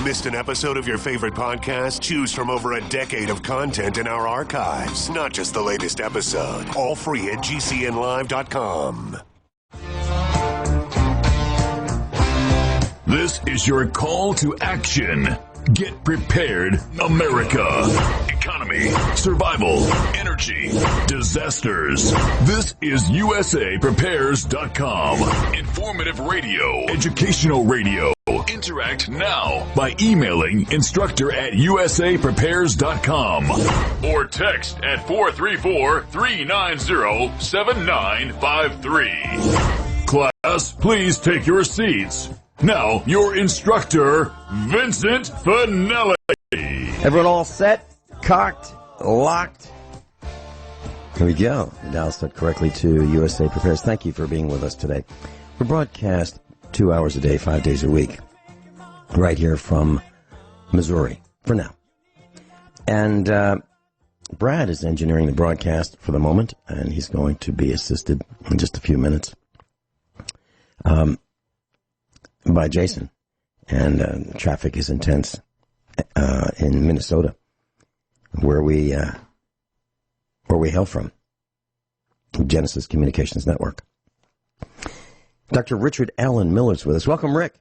Missed an episode of your favorite podcast? Choose from over a decade of content in our archives, not just the latest episode. All free at GCNlive.com. This is your call to action. Get prepared, America. Economy, survival, energy, disasters. This is USAPrepares.com. Informative radio, educational radio. Interact now by emailing instructor@usaprepares.com or text at 434-390-7953. Class, please take your seats. Now, your instructor, Vincent Finelli. Everyone all set, cocked, locked? Here we go. Dial set correctly to USA Prepares. Thank you for being with us today. We broadcast 2 hours a day, 5 days a week, right here from Missouri, for now. And Brad is engineering the broadcast for the moment, and he's going to be assisted in just a few minutes by Jason. And traffic is intense in Minnesota, where we hail from, Genesis Communications Network. Dr. Richard Allen Miller's with us. Welcome, Rick.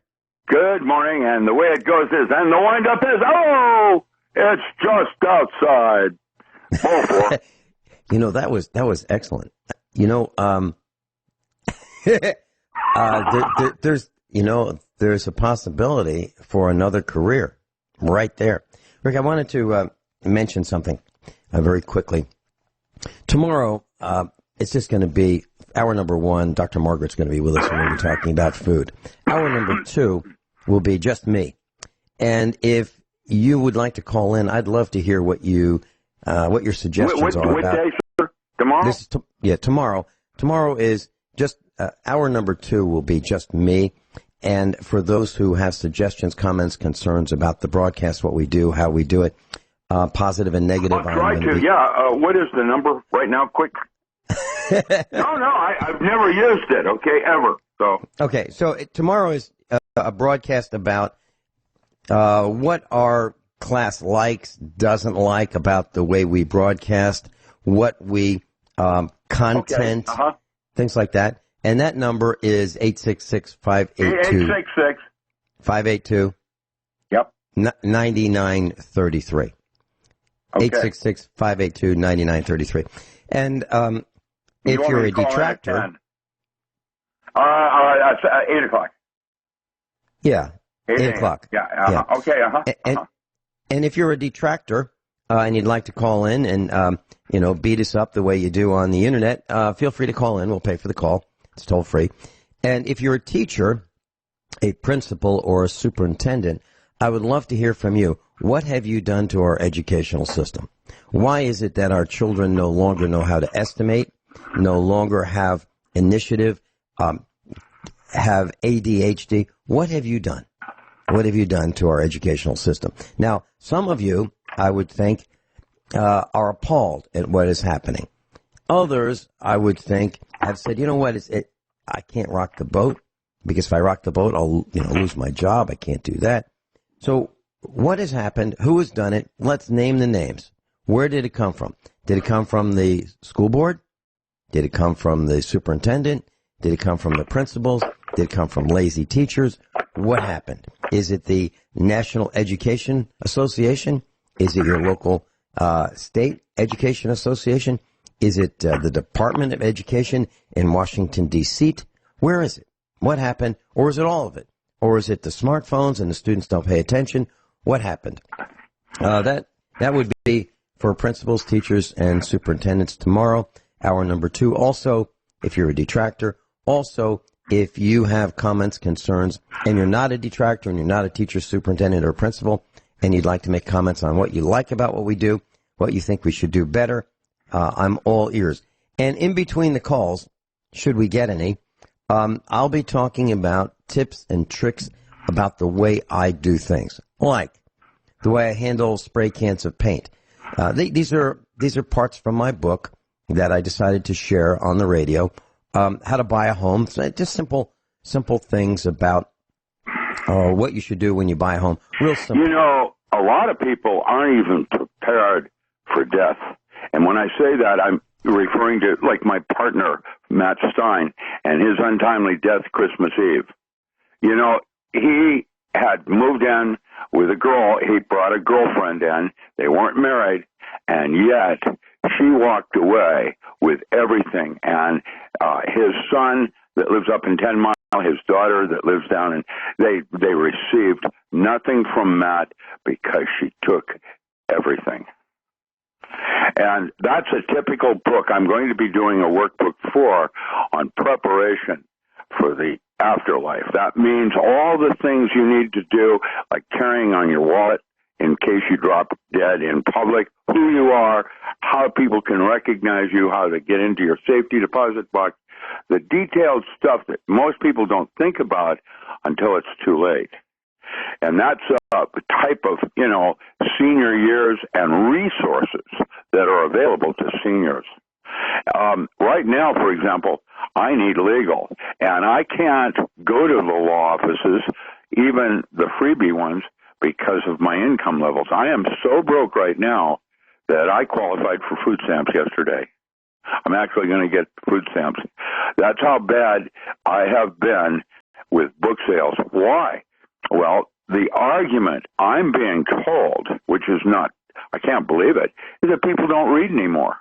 Good morning, and the way it goes is, and the wind-up is, it's just outside. Oh, you know, that was excellent. You know, there's a possibility for another career right there. Rick, I wanted to mention something very quickly. Tomorrow, it's just going to be hour number one. Dr. Margaret's going to be with us, and we'll be talking about food. Hour number two will be just me. And if you would like to call in, I'd love to hear what your suggestions are what about. Day, sir? Tomorrow? Tomorrow. Tomorrow is just hour number two will be just me. And for those who have suggestions, comments, concerns about the broadcast, what we do, how we do it, positive and negative. I'll try to. What is the number right now? Quick. I've never used it. Okay, ever. So tomorrow is a broadcast about what our class likes, doesn't like about the way we broadcast, what we content, things like that. And that number is 866-582. 582. Yep. 9933. 866-582-9933. And if you're a detractor, 8 o'clock. Yeah, 8 o'clock. Yeah. Okay. And if you're a detractor and you'd like to call in and beat us up the way you do on the internet, feel free to call in. We'll pay for the call. It's toll free. And if you're a teacher, a principal, or a superintendent, I would love to hear from you. What have you done to our educational system? Why is it that our children no longer know how to estimate, no longer have initiative, have ADHD? What have you done? What have you done to our educational system? Now, some of you, I would think, are appalled at what is happening. Others, I would think, have said, you know what, I can't rock the boat, because if I rock the boat, I'll lose my job. I can't do that. So what has happened? Who has done it? Let's name the names. Where did it come from? Did it come from the school board? Did it come from the superintendent? Did it come from the principals? Did it come from lazy teachers? What happened? Is it the National Education Association? Is it your local state education association? Is it the Department of Education in Washington, D.C.? Where is it? What happened? Or is it all of it? Or is it the smartphones and the students don't pay attention? What happened? That would be for principals, teachers, and superintendents tomorrow, hour number two. Also, if you're a detractor, also, if you have comments, concerns, and you're not a detractor and you're not a teacher, superintendent, or principal, and you'd like to make comments on what you like about what we do, what you think we should do better, I'm all ears. And in between the calls, should we get any, I'll be talking about tips and tricks about the way I do things, like the way I handle spray cans of paint. These are parts from my book that I decided to share on the radio. How to buy a home, so just simple things about or what you should do when you buy a home. Real simple. You know, a lot of people aren't even prepared for death. And when I say that, I'm referring to, like, my partner, Matt Stein, and his untimely death Christmas Eve. You know, he had moved in with a girl. He brought a girlfriend in. They weren't married, and yet she walked away with everything. And his son that lives up in 10 Mile, his daughter that lives down in, they received nothing from Matt because she took everything. And that's a typical book I'm going to be doing a workbook for on preparation for the afterlife. That means all the things you need to do, like carrying on your wallet in case you drop dead in public, who you are, how people can recognize you, how to get into your safety deposit box, the detailed stuff that most people don't think about until it's too late. And that's a type of, you know, senior years and resources that are available to seniors. Right now, for example, I need legal, and I can't go to the law offices, even the freebie ones, because of my income levels. I am so broke right now that I qualified for food stamps yesterday. I'm actually going to get food stamps. That's how bad I have been with book sales. Why? Well, the argument I'm being told, which is not, I can't believe it, is that people don't read anymore.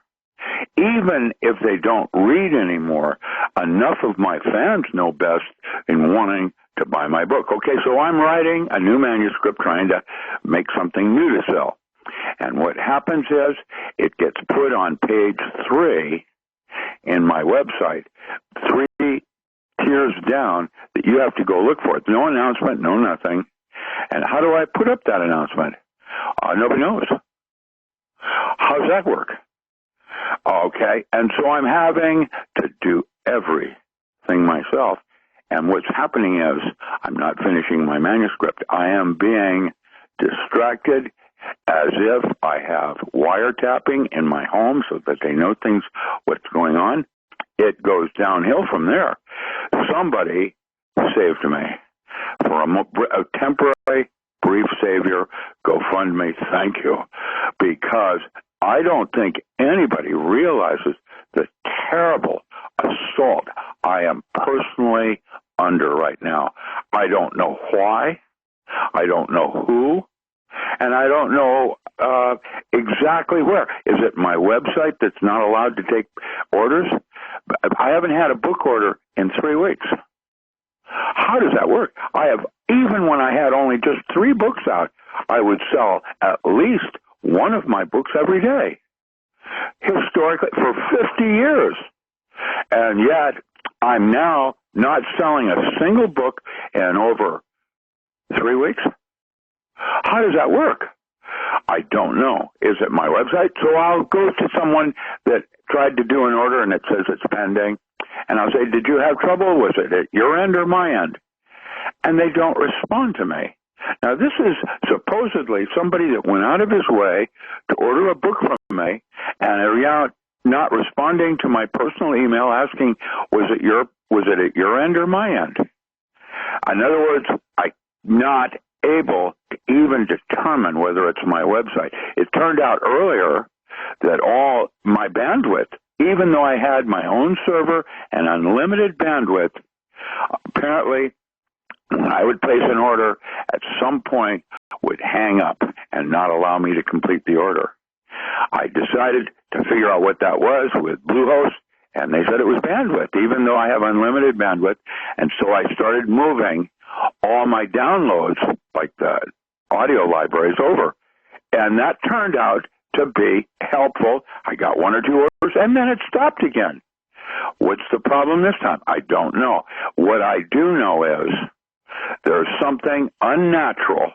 Even if they don't read anymore, enough of my fans know best in wanting to buy my book. Okay, so I'm writing a new manuscript trying to make something new to sell. And what happens is it gets put on page 3 in my website, 3 tiers down that you have to go look for it. No announcement, no nothing. And how do I put up that announcement? Nobody knows. How does that work? Okay, and so I'm having to do everything myself. And what's happening is I'm not finishing my manuscript. I am being distracted as if I have wiretapping in my home so that they know things, what's going on. It goes downhill from there. Somebody saved me. For a temporary, brief savior, GoFundMe, thank you. Because I don't think anybody realizes the terrible assault I am personally under right now. I don't know why. I don't know who. And I don't know exactly where. Is it my website that's not allowed to take orders? I haven't had a book order in 3 weeks. How does that work? Even when I had only just 3 books out, I would sell at least one of my books every day. Historically, for 50 years. And yet, I'm now not selling a single book in over 3 weeks. How does that work? I don't know. Is it my website? So I'll go to someone that tried to do an order and it says it's pending. And I'll say, did you have trouble? Was it at your end or my end? And they don't respond to me. Now, this is supposedly somebody that went out of his way to order a book from me, and they're not responding to my personal email asking, was it at your end or my end? In other words, I'm not able to even determine whether it's my website. It turned out earlier that all my bandwidth, even though I had my own server and unlimited bandwidth, apparently when I would place an order, at some point would hang up and not allow me to complete the order. I decided to figure out what that was with Bluehost, and they said it was bandwidth, even though I have unlimited bandwidth. And so I started moving all my downloads, like the audio libraries, over. And that turned out to be helpful. I got 1 or 2 orders, and then it stopped again. What's the problem this time? I don't know. What I do know is there's something unnatural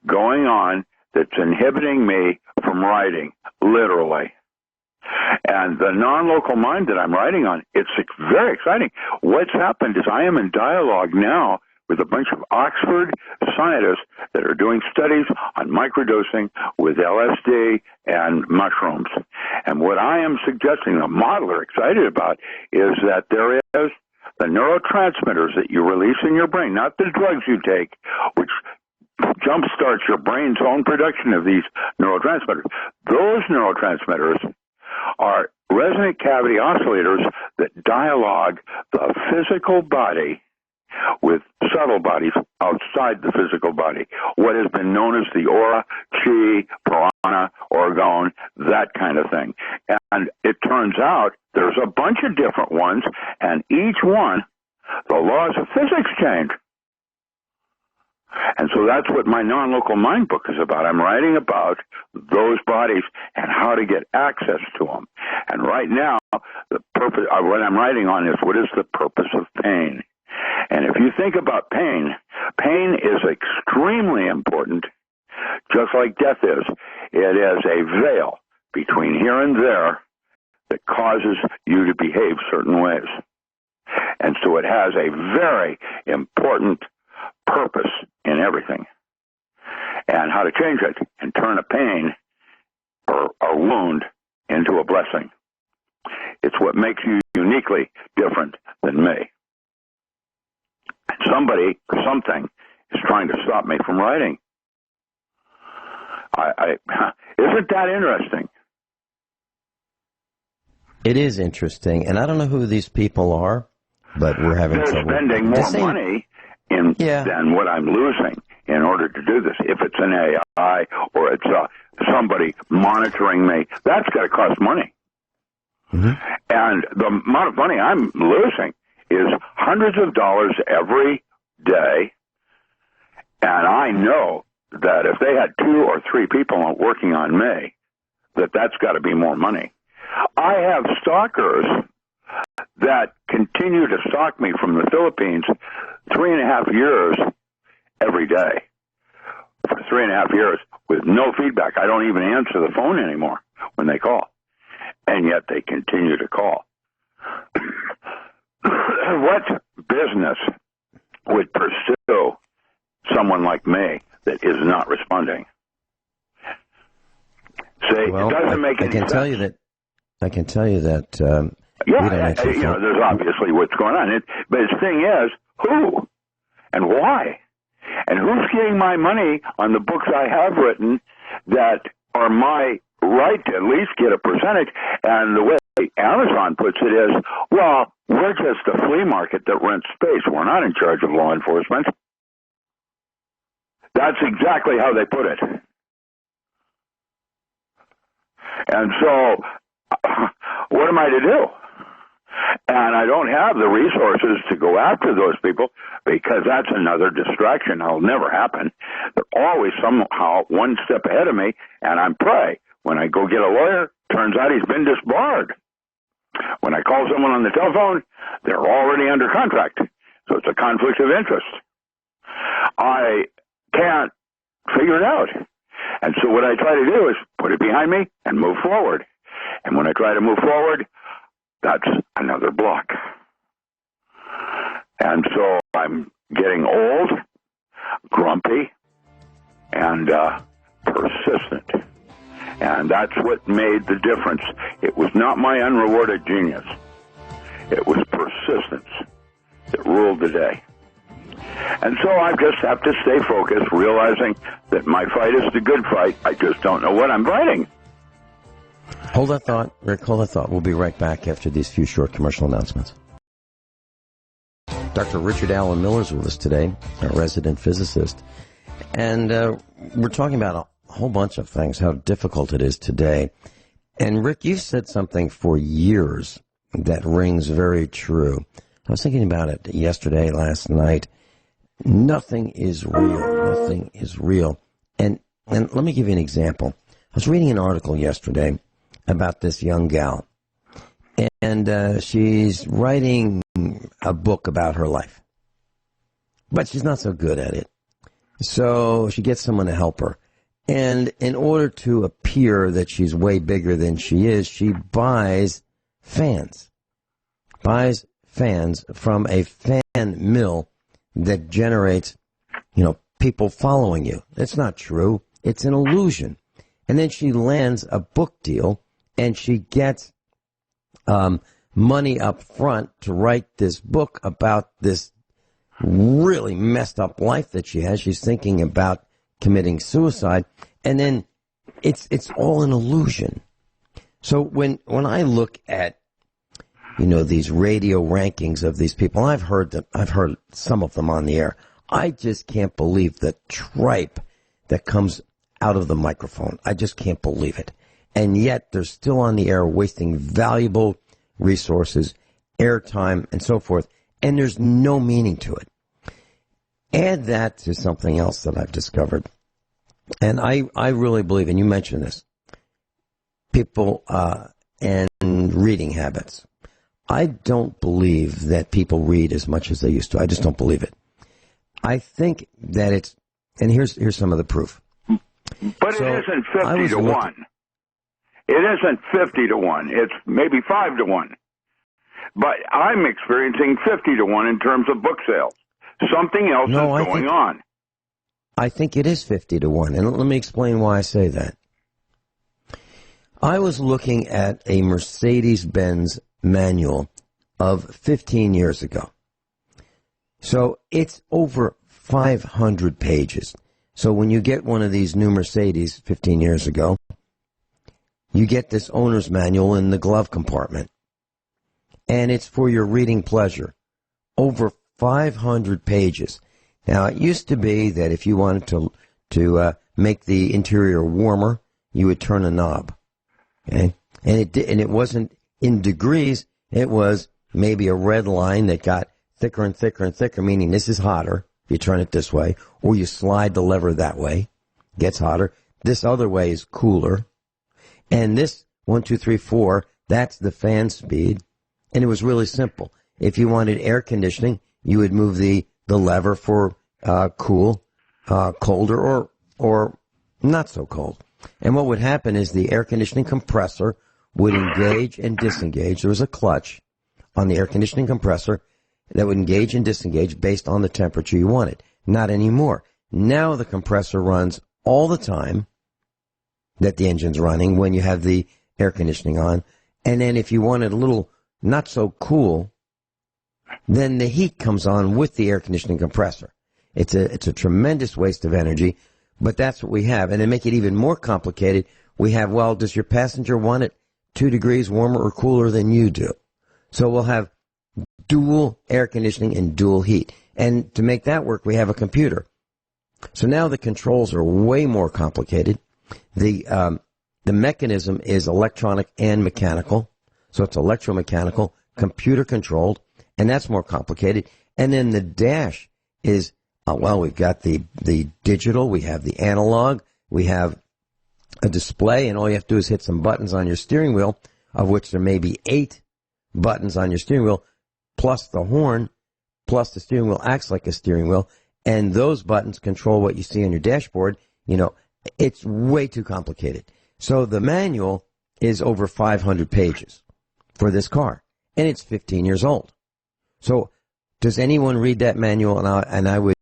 going on that's inhibiting me from writing, literally. And the non-local mind that I'm writing on, it's very exciting. What's happened is I am in dialogue now with a bunch of Oxford scientists that are doing studies on microdosing with LSD and mushrooms. And what I am suggesting, the model they're excited about, is that there is the neurotransmitters that you release in your brain, not the drugs you take, which jumpstarts your brain's own production of these neurotransmitters. Those neurotransmitters are resonant cavity oscillators that dialogue the physical body with subtle bodies outside the physical body, what has been known as the aura, chi, prana, orgone, that kind of thing. And it turns out there's a bunch of different ones, and each one, the laws of physics change. And so that's what my non-local mind book is about. I'm writing about those bodies and how to get access to them. And right now, the purpose, what I'm writing on is what is the purpose of pain. And if you think about pain, pain is extremely important, just like death is. It is a veil between here and there that causes you to behave certain ways. And so it has a very important purpose in everything. And how to change it and turn a pain or a wound into a blessing. It's what makes you uniquely different than me. Somebody or something is trying to stop me from writing. Isn't that interesting? It is interesting, and I don't know who these people are, but we're having They're trouble. spending more money than what I'm losing in order to do this. If it's an AI or it's somebody monitoring me, that's got to cost money. Mm-hmm. And the amount of money I'm losing is hundreds of dollars every day, and I know that if they had 2 or 3 people working on me, that's got to be more money. I have stalkers that continue to stalk me from the Philippines 3.5 years every day. For 3.5 years with no feedback. I don't even answer the phone anymore when they call. And yet they continue to call. What business would pursue someone like me that is not responding? Say, well, it doesn't make any sense. I can tell you that. There's obviously what's going on. But the thing is, who and why, and who's getting my money on the books I have written that are my right to at least get a percentage? And the way Amazon puts it is, well, we're just a flea market that rents space. We're not in charge of law enforcement. That's exactly how they put it. And so, what am I to do? And I don't have the resources to go after those people because that's another distraction. That'll never happen. They're always somehow one step ahead of me, and I'm prey. When I go get a lawyer, turns out he's been disbarred. When I call someone on the telephone, they're already under contract. So it's a conflict of interest. I can't figure it out. And so what I try to do is put it behind me and move forward. And when I try to move forward, that's another block. And so I'm getting old, grumpy, and persistent. And that's what made the difference. It was not my unrewarded genius. It was persistence that ruled the day. And so I just have to stay focused, realizing that my fight is the good fight. I just don't know what I'm fighting. Hold that thought, Rick, hold that thought. We'll be right back after these few short commercial announcements. Dr. Richard Allen Miller is with us today, a resident physicist. And we're talking about a whole bunch of things, how difficult it is today. And Rick, you've said something for years that rings very true. I was thinking about it yesterday, last night. Nothing is real. Nothing is real. And let me give you an example. I was reading an article yesterday about this young gal. And she's writing a book about her life. But she's not so good at it. So she gets someone to help her. And in order to appear that she's way bigger than she is, she buys fans. Buys fans from a fan mill that generates, people following you. That's not true. It's an illusion. And then she lands a book deal, and she gets money up front to write this book about this really messed up life that she has. She's thinking about committing suicide, and then it's all an illusion. So when I look at, you know, these radio rankings of these people, I've heard some of them on the air. I just can't believe the tripe that comes out of the microphone. I just can't believe it. And yet they're still on the air wasting valuable resources, airtime, and so forth, and there's no meaning to it. Add that to something else that I've discovered, and I really believe, and you mentioned this, people and reading habits. I don't believe that people read as much as they used to. I just don't believe it. I think that it's, and here's some of the proof. But so it isn't 50 to 1. It isn't 50 to 1. It's maybe 5 to 1. But I'm experiencing 50 to 1 in terms of book sales. Something else is going on. I think it is 50 to 1, and let me explain why I say that. I was looking at a Mercedes-Benz manual of 15 years ago. So it's over 500 pages. So when you get one of these new Mercedes 15 years ago, you get this owner's manual in the glove compartment. And it's for your reading pleasure. Over 500 pages. Now, it used to be that if you wanted to make the interior warmer, you would turn a knob. Okay? And it wasn't in degrees. It was maybe a red line that got thicker and thicker and thicker, meaning this is hotter. You turn it this way, or you slide the lever that way. Gets hotter. This other way is cooler. And this 1, 2, 3, 4, that's the fan speed. And it was really simple. If you wanted air conditioning, you would move the lever for cool, colder, or not so cold. And what would happen is the air conditioning compressor would engage and disengage. There was a clutch on the air conditioning compressor that would engage and disengage based on the temperature you wanted. Not anymore. Now the compressor runs all the time that the engine's running when you have the air conditioning on. And then if you wanted a little not so cool, then the heat comes on with the air conditioning compressor. It's a tremendous waste of energy, but that's what we have. And to make it even more complicated, we have, well, does your passenger want it 2 degrees warmer or cooler than you do? So we'll have dual air conditioning and dual heat. And to make that work, we have a computer. So now the controls are way more complicated. The mechanism is electronic and mechanical. So it's electromechanical, computer controlled, and that's more complicated. And then the dash is, well, we've got the digital, we have the analog, we have a display, and all you have to do is hit some buttons on your steering wheel, of which there may be 8 buttons on your steering wheel, plus the horn, plus the steering wheel acts like a steering wheel, and those buttons control what you see on your dashboard. You know, it's way too complicated. So the manual is over 500 pages for this car, and it's 15 years old. So does anyone read that manual? And I would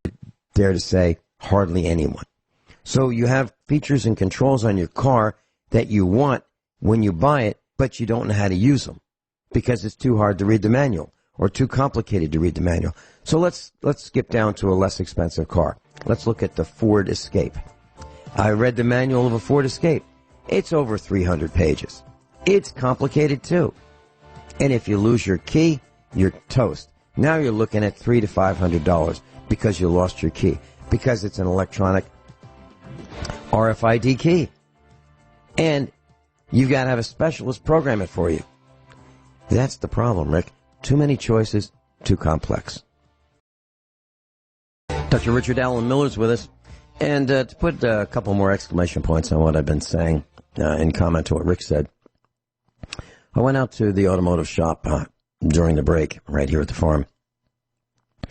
dare to say hardly anyone. So you have features and controls on your car that you want when you buy it, but you don't know how to use them because it's too hard to read the manual or too complicated to read the manual. So let's skip down to a less expensive car. Let's look at the Ford Escape. I read the manual of a Ford Escape. It's over 300 pages. It's complicated too. And if you lose your key, you're toast. Now you're looking at $300 to $500 because you lost your key, because it's an electronic RFID key. And you've got to have a specialist program it for you. That's the problem, Rick. Too many choices, too complex. Dr. Richard Allen Miller's with us. And to put a couple more exclamation points on what I've been saying in comment to what Rick said, I went out to the automotive shop during the break right here at the farm.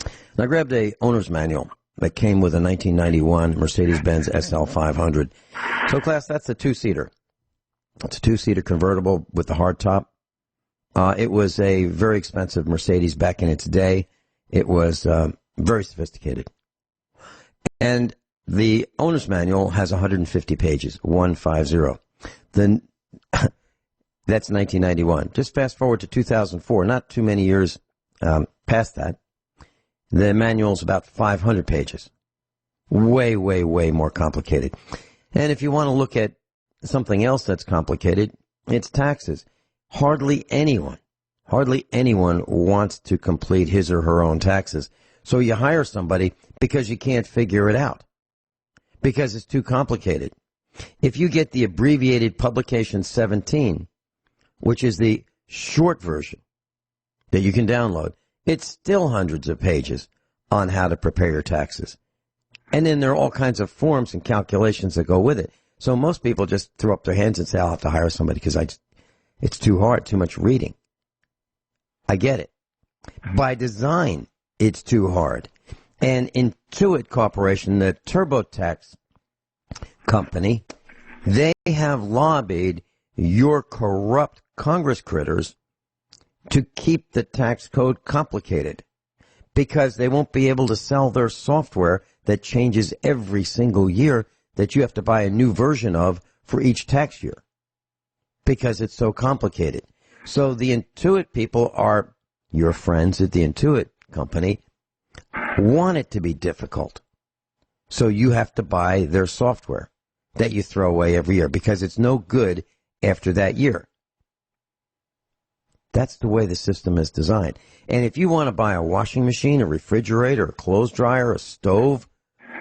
And I grabbed a owner's manual that came with a 1991 Mercedes-Benz SL 500. So, class, that's a 2-seater. It's a 2-seater convertible with the hard top. It was a very expensive Mercedes back in its day. It was very sophisticated. And the owner's manual has 150 pages, 150. That's 1991. Just fast forward to 2004, not too many years past that. The manual's about 500 pages. Way, way, way more complicated. And if you want to look at something else that's complicated, it's taxes. Hardly anyone wants to complete his or her own taxes. So you hire somebody because you can't figure it out, because it's too complicated. If you get the abbreviated Publication 17, which is the short version that you can download, it's still hundreds of pages on how to prepare your taxes. And then there are all kinds of forms and calculations that go with it. So most people just throw up their hands and say, I'll have to hire somebody because it's too hard, too much reading. I get it. By design, it's too hard. And Intuit Corporation, the TurboTax company, they have lobbied your corrupt Congress critters to keep the tax code complicated, because they won't be able to sell their software that changes every single year, that you have to buy a new version of for each tax year, because it's so complicated. So the Intuit people are your friends at the Intuit company, want it to be difficult. So you have to buy their software that you throw away every year because it's no good after that year. That's the way the system is designed. And if you want to buy a washing machine, a refrigerator, a clothes dryer, a stove,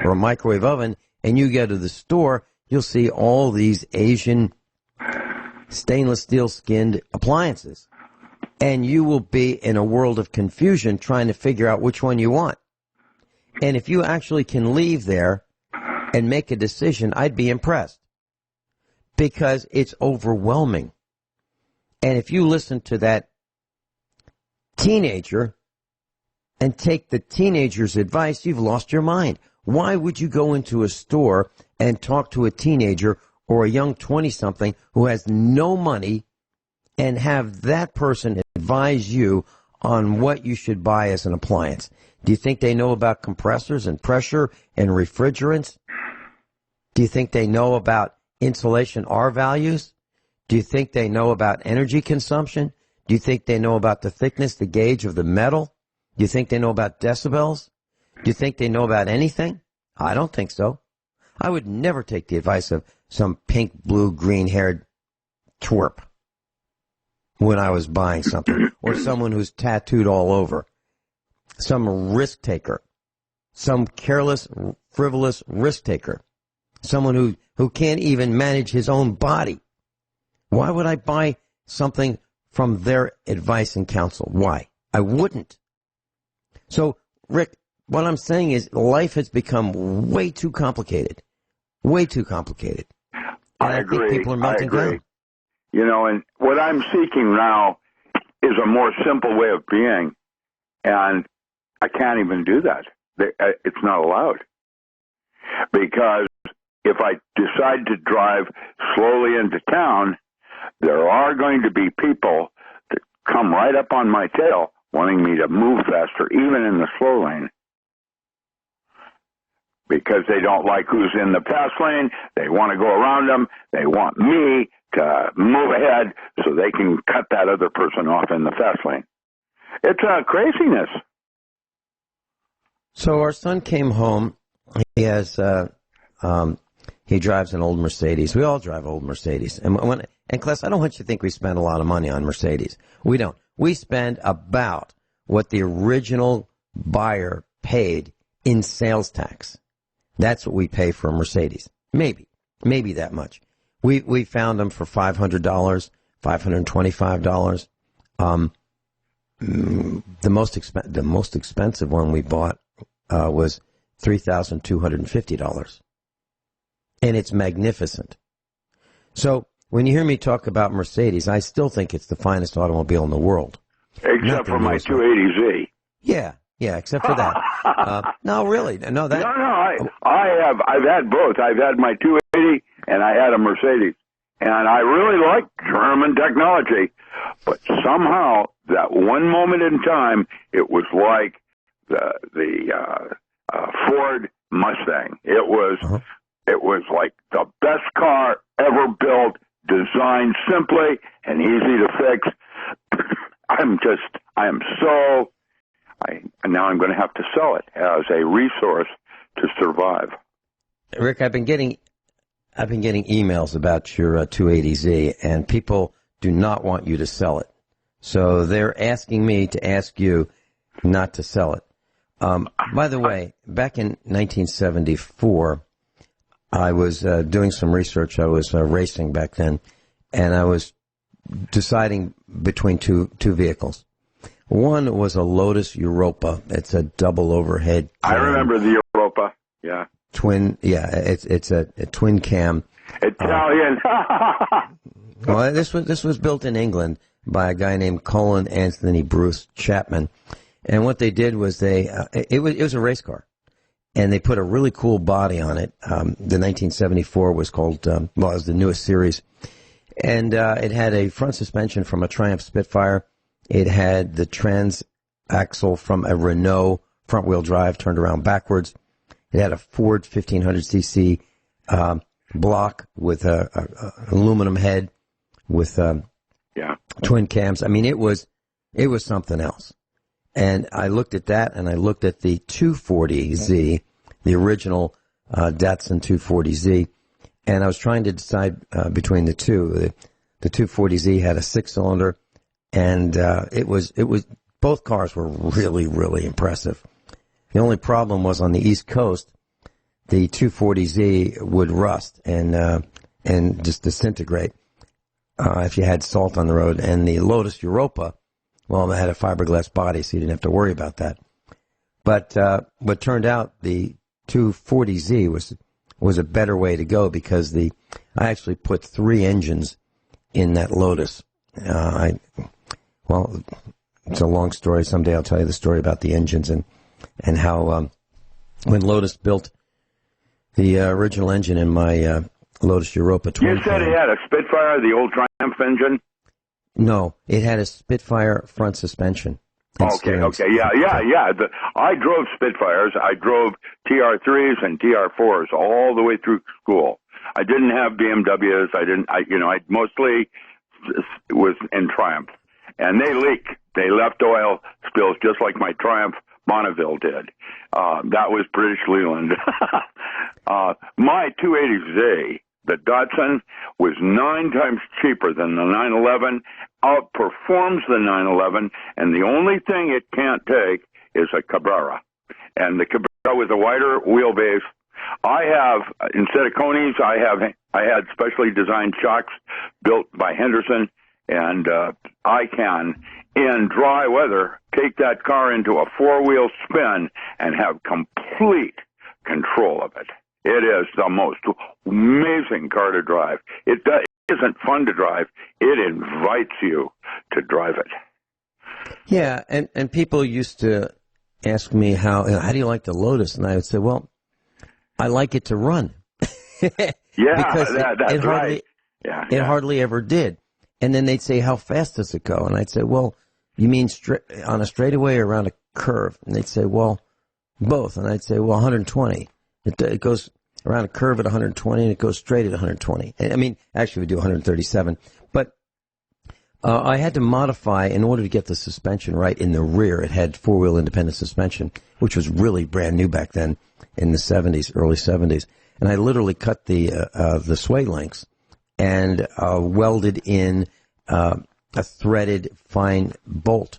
or a microwave oven, and you go to the store, you'll see all these Asian stainless steel skinned appliances. And you will be in a world of confusion trying to figure out which one you want. And if you actually can leave there and make a decision, I'd be impressed, because it's overwhelming. And if you listen to that teenager and take the teenager's advice, you've lost your mind. Why would you go into a store and talk to a teenager or a young 20-something who has no money and have that person advise you on what you should buy as an appliance? Do you think they know about compressors and pressure and refrigerants? Do you think they know about insulation R values? Do you think they know about energy consumption? Do you think they know about the thickness, the gauge of the metal? Do you think they know about decibels? Do you think they know about anything? I don't think so. I would never take the advice of some pink, blue, green-haired twerp when I was buying something, or someone who's tattooed all over, some risk taker, some careless, frivolous risk taker, someone who can't even manage his own body. Why would I buy something from their advice and counsel? Why? I wouldn't. So, Rick, what I'm saying is life has become way too complicated. Way too complicated. And I agree. Think people are melting down. You know, and what I'm seeking now is a more simple way of being, and I can't even do that. It's not allowed. Because if I decide to drive slowly into town, there are going to be people that come right up on my tail wanting me to move faster, even in the slow lane, because they don't like who's in the fast lane. They want to go around them. They want me to move ahead so they can cut that other person off in the fast lane. It's craziness. So our son came home. He has he drives an old Mercedes. We all drive old Mercedes. And Class, I don't want you to think we spend a lot of money on Mercedes. We don't. We spend about what the original buyer paid in sales tax. That's what we pay for a Mercedes. Maybe that much. We found them for $500, $525. The most expensive one we bought was $3,250, and it's magnificent. So when you hear me talk about Mercedes, I still think it's the finest automobile in the world. Except for my 280Z. Yeah, except for that. No, really, no. I've had both. I've had my 280 and I had a Mercedes, and I really like German technology. But somehow, that one moment in time, it was like the Ford Mustang. It was like the best car ever built, designed simply, and he's Rick, I've been getting emails about your 280Z, and people do not want you to sell it. So they're asking me to ask you not to sell it. By the way, back in 1974, I was doing some research. I was racing back then, and I was deciding between two vehicles. One was a Lotus Europa. It's a double overhead cam. I remember the Europa. Yeah. Twin. Yeah, it's a twin cam. Italian. Well, this was built in England by a guy named Colin Anthony Bruce Chapman, and what they did was it was a race car, and they put a really cool body on it. The 1974 was called it was the newest series, and it had a front suspension from a Triumph Spitfire. It had the transaxle from a Renault front-wheel drive turned around backwards. It had a Ford 1500cc block with a aluminum head with twin cams. I mean, it was something else. And I looked at that, and I looked at the 240Z, the original Datsun 240Z, and I was trying to decide between the two. The 240Z had a 6-cylinder, and it was both cars were really, really impressive. The only problem was on the East Coast, the 240Z would rust and just disintegrate if you had salt on the road. And the Lotus Europa, well, it had a fiberglass body, so you didn't have to worry about that. But what turned out, the 240Z was a better way to go because I actually put 3 engines in that Lotus. Well, it's a long story. Someday I'll tell you the story about the engines and how when Lotus built the original engine in my Lotus Europa. You said it had a Spitfire, the old Triumph engine? No, it had a Spitfire front suspension. Okay, yeah. I drove Spitfires. I drove TR3s and TR4s all the way through school. I didn't have BMWs. I mostly was in Triumph. And they leak. They left oil spills just like my Triumph Bonneville did. That was British Leland. My 280Z, the Datsun, was 9 times cheaper than the 911, outperforms the 911, and the only thing it can't take is a Cabrera. And the Cabrera with a wider wheelbase. I have, instead of Coneys, I had specially designed shocks built by Henderson, and I can, in dry weather, take that car into a 4-wheel spin and have complete control of it. It is the most amazing car to drive. It isn't fun to drive. It invites you to drive it. Yeah, and people used to ask me how do you like the Lotus? And I would say, well, I like it to run. Because it right. hardly ever did. And then they'd say, how fast does it go? And I'd say, well, you mean on a straightaway or around a curve? And they'd say, well, both. And I'd say, well, 120. It goes around a curve at 120 and it goes straight at 120. I mean, actually we do 137. But I had to modify in order to get the suspension right in the rear. It had 4-wheel independent suspension, which was really brand new back then in the 70s, early 70s. And I literally cut the sway links and welded in a threaded fine bolt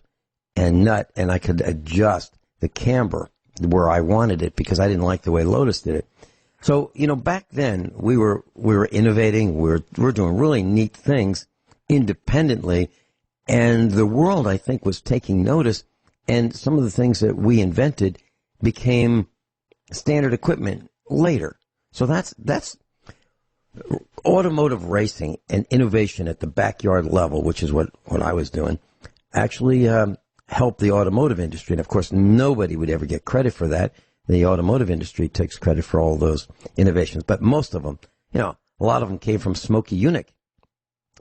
and nut, and I could adjust the camber where I wanted it because I didn't like the way Lotus did it. So, back then we were innovating, we were doing really neat things independently, and the world, I think, was taking notice, and some of the things that we invented became standard equipment later. So that's automotive racing and innovation at the backyard level, which is what I was doing, actually helped the automotive industry. And, of course, nobody would ever get credit for that. The automotive industry takes credit for all those innovations. But most of them, a lot of them came from Smokey Yunick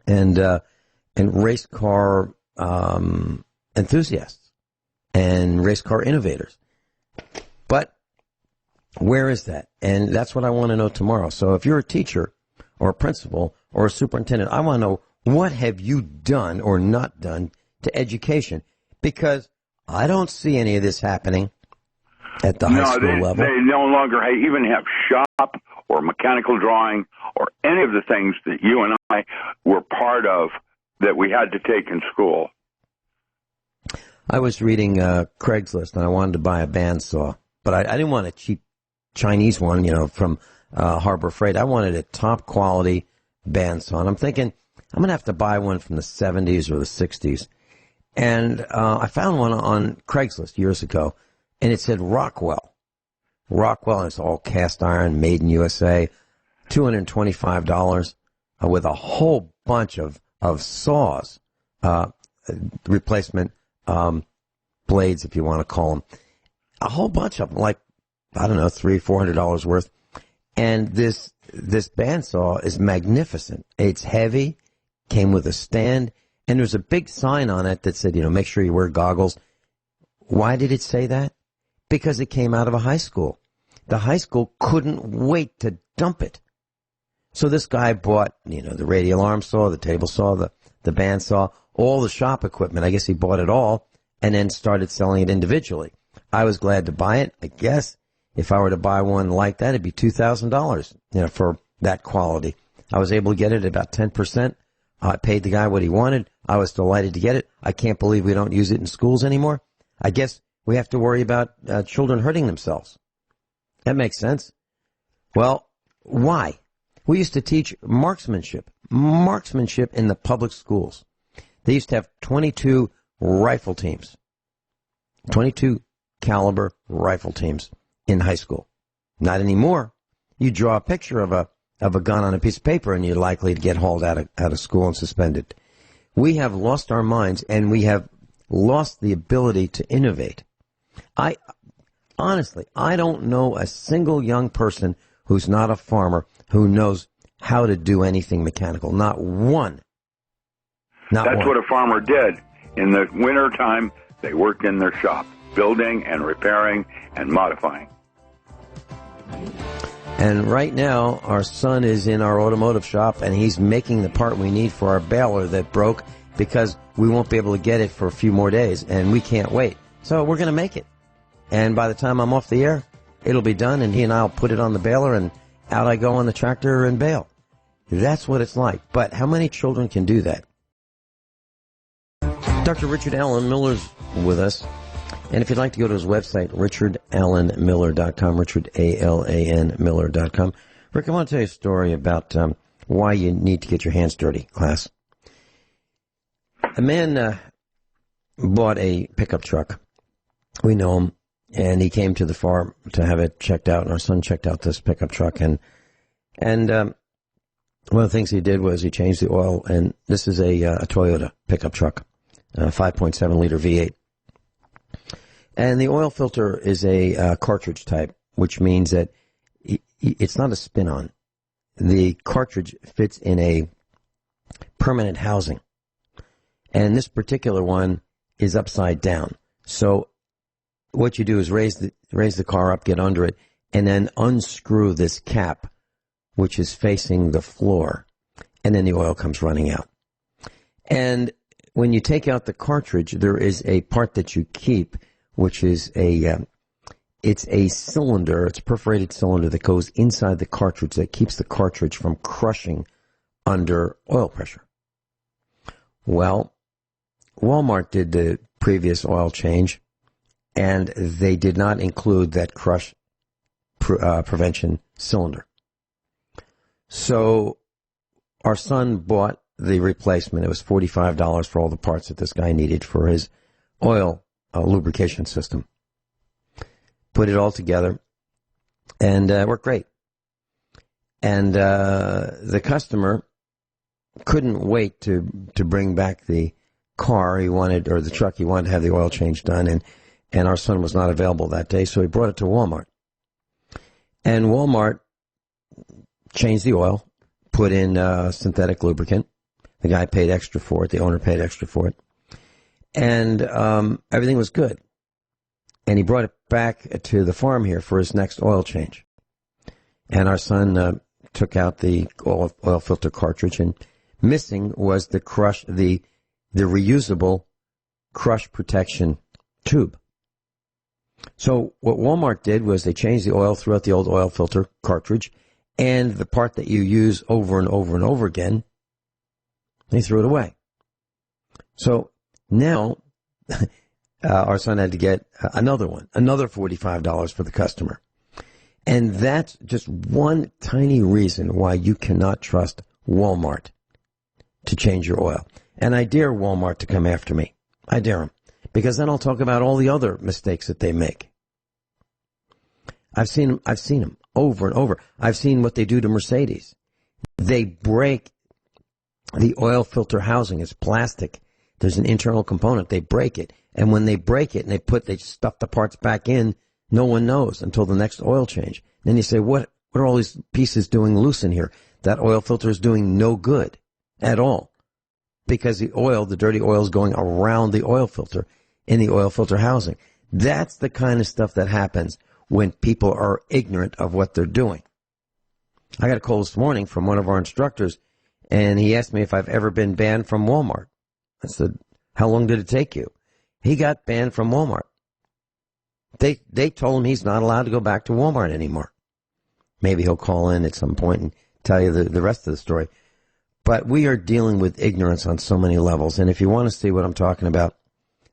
and race car enthusiasts and race car innovators. But where is that? And that's what I want to know tomorrow. So if you're a teacher or a principal or a superintendent, I want to know, what have you done or not done to education? Because I don't see any of this happening at the high school level. They no longer even have shop or mechanical drawing or any of the things that you and I were part of that we had to take in school. I was reading Craigslist, and I wanted to buy a bandsaw, but I didn't want a cheap Chinese one, from Harbor Freight. I wanted a top-quality bandsaw, and I'm thinking I'm going to have to buy one from the 70s or the 60s. And I found one on Craigslist years ago, and it said Rockwell. And it's all cast iron, made in USA, $225 with a whole bunch of saws, replacement blades, if you want to call them. A whole bunch of them, like, I don't know, $300-400 worth. And this bandsaw is magnificent. It's heavy, came with a stand, and there's a big sign on it that said, make sure you wear goggles. Why did it say that? Because it came out of a high school. The high school couldn't wait to dump it. So this guy bought, the radial arm saw, the table saw, the bandsaw, all the shop equipment. I guess he bought it all and then started selling it individually. I was glad to buy it. I guess if I were to buy one like that, it'd be $2,000, for that quality. I was able to get it at about 10%. I paid the guy what he wanted. I was delighted to get it. I can't believe we don't use it in schools anymore. I guess we have to worry about children hurting themselves. That makes sense. Well, why? We used to teach marksmanship in the public schools. They used to have 22 rifle teams, 22 caliber rifle teams in high school. Not anymore. You draw a picture of a gun on a piece of paper and you're likely to get hauled out of school and suspended. We have lost our minds and we have lost the ability to innovate. Honestly, I don't know a single young person who's not a farmer who knows how to do anything mechanical. Not one. That's what a farmer did. In the wintertime, they worked in their shop, building and repairing and modifying. And right now, our son is in our automotive shop, and he's making the part we need for our baler that broke because we won't be able to get it for a few more days, and we can't wait. So we're going to make it. And by the time I'm off the air, it'll be done, and he and I will put it on the baler, and out I go on the tractor and bale. That's what it's like. But how many children can do that? Dr. Richard Allen Miller's with us. And if you'd like to go to his website, richardallenmiller.com, richardalanmiller.com. Rick, I want to tell you a story about why you need to get your hands dirty, class. A man bought a pickup truck. We know him, and he came to the farm to have it checked out, and our son checked out this pickup truck. And one of the things he did was he changed the oil, and this is a Toyota pickup truck, 5.7-liter V8. And the oil filter is a cartridge type, which means that it's not a spin-on. The cartridge fits in a permanent housing. And this particular one is upside down. So what you do is raise the car up, get under it, and then unscrew this cap, which is facing the floor. And then the oil comes running out. And when you take out the cartridge, there is a part that you keep, which is it's a cylinder, it's a perforated cylinder that goes inside the cartridge that keeps the cartridge from crushing under oil pressure. Well, Walmart did the previous oil change, and they did not include that crush prevention cylinder. So our son bought the replacement. It was $45 for all the parts that this guy needed for his oil lubrication system. Put it all together, and it worked great. And the customer couldn't wait to bring back the car he wanted, or the truck he wanted to have the oil change done, and our son was not available that day, so he brought it to Walmart. And Walmart changed the oil, put in synthetic lubricant. The guy paid extra for it. The owner paid extra for it. And everything was good. And he brought it back to the farm here for his next oil change. And our son took out the oil filter cartridge, and missing was the reusable crush protection tube. So what Walmart did was they changed the oil throughout the old oil filter cartridge, and the part that you use over and over and over again, they threw it away. So now our son had to get another one, another $45 for the customer. And that's just one tiny reason why you cannot trust Walmart to change your oil. And I dare Walmart to come after me. I dare them. Because then I'll talk about all the other mistakes that they make. I've seen them over and over. I've seen what they do to Mercedes. They break the oil filter housing. It's plastic. There's an internal component. They break it. And when they break it and they stuff the parts back in, no one knows until the next oil change. Then you say, what are all these pieces doing loose in here? That oil filter is doing no good at all. Because the dirty oil is going around the oil filter in the oil filter housing. That's the kind of stuff that happens when people are ignorant of what they're doing. I got a call this morning from one of our instructors, and he asked me if I've ever been banned from Walmart. I said, how long did it take you? He got banned from Walmart. They told him he's not allowed to go back to Walmart anymore. Maybe he'll call in at some point and tell you the rest of the story. But we are dealing with ignorance on so many levels. And if you want to see what I'm talking about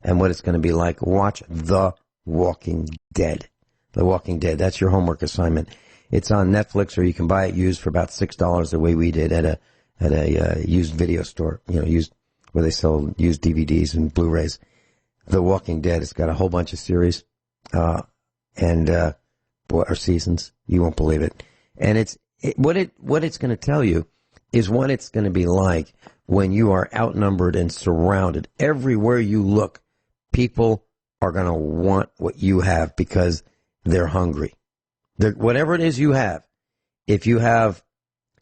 and what it's going to be like, watch The Walking Dead. The Walking Dead. That's your homework assignment. It's on Netflix, or you can buy it used for about $6 the way we did at a used video store, used where they sell used DVDs and Blu-rays. The Walking Dead. It's got a whole bunch of series. Or seasons. You won't believe it. And what it's going to tell you is what it's going to be like when you are outnumbered and surrounded. Everywhere you look, people are going to want what you have because they're hungry. Whatever it is you have, if you have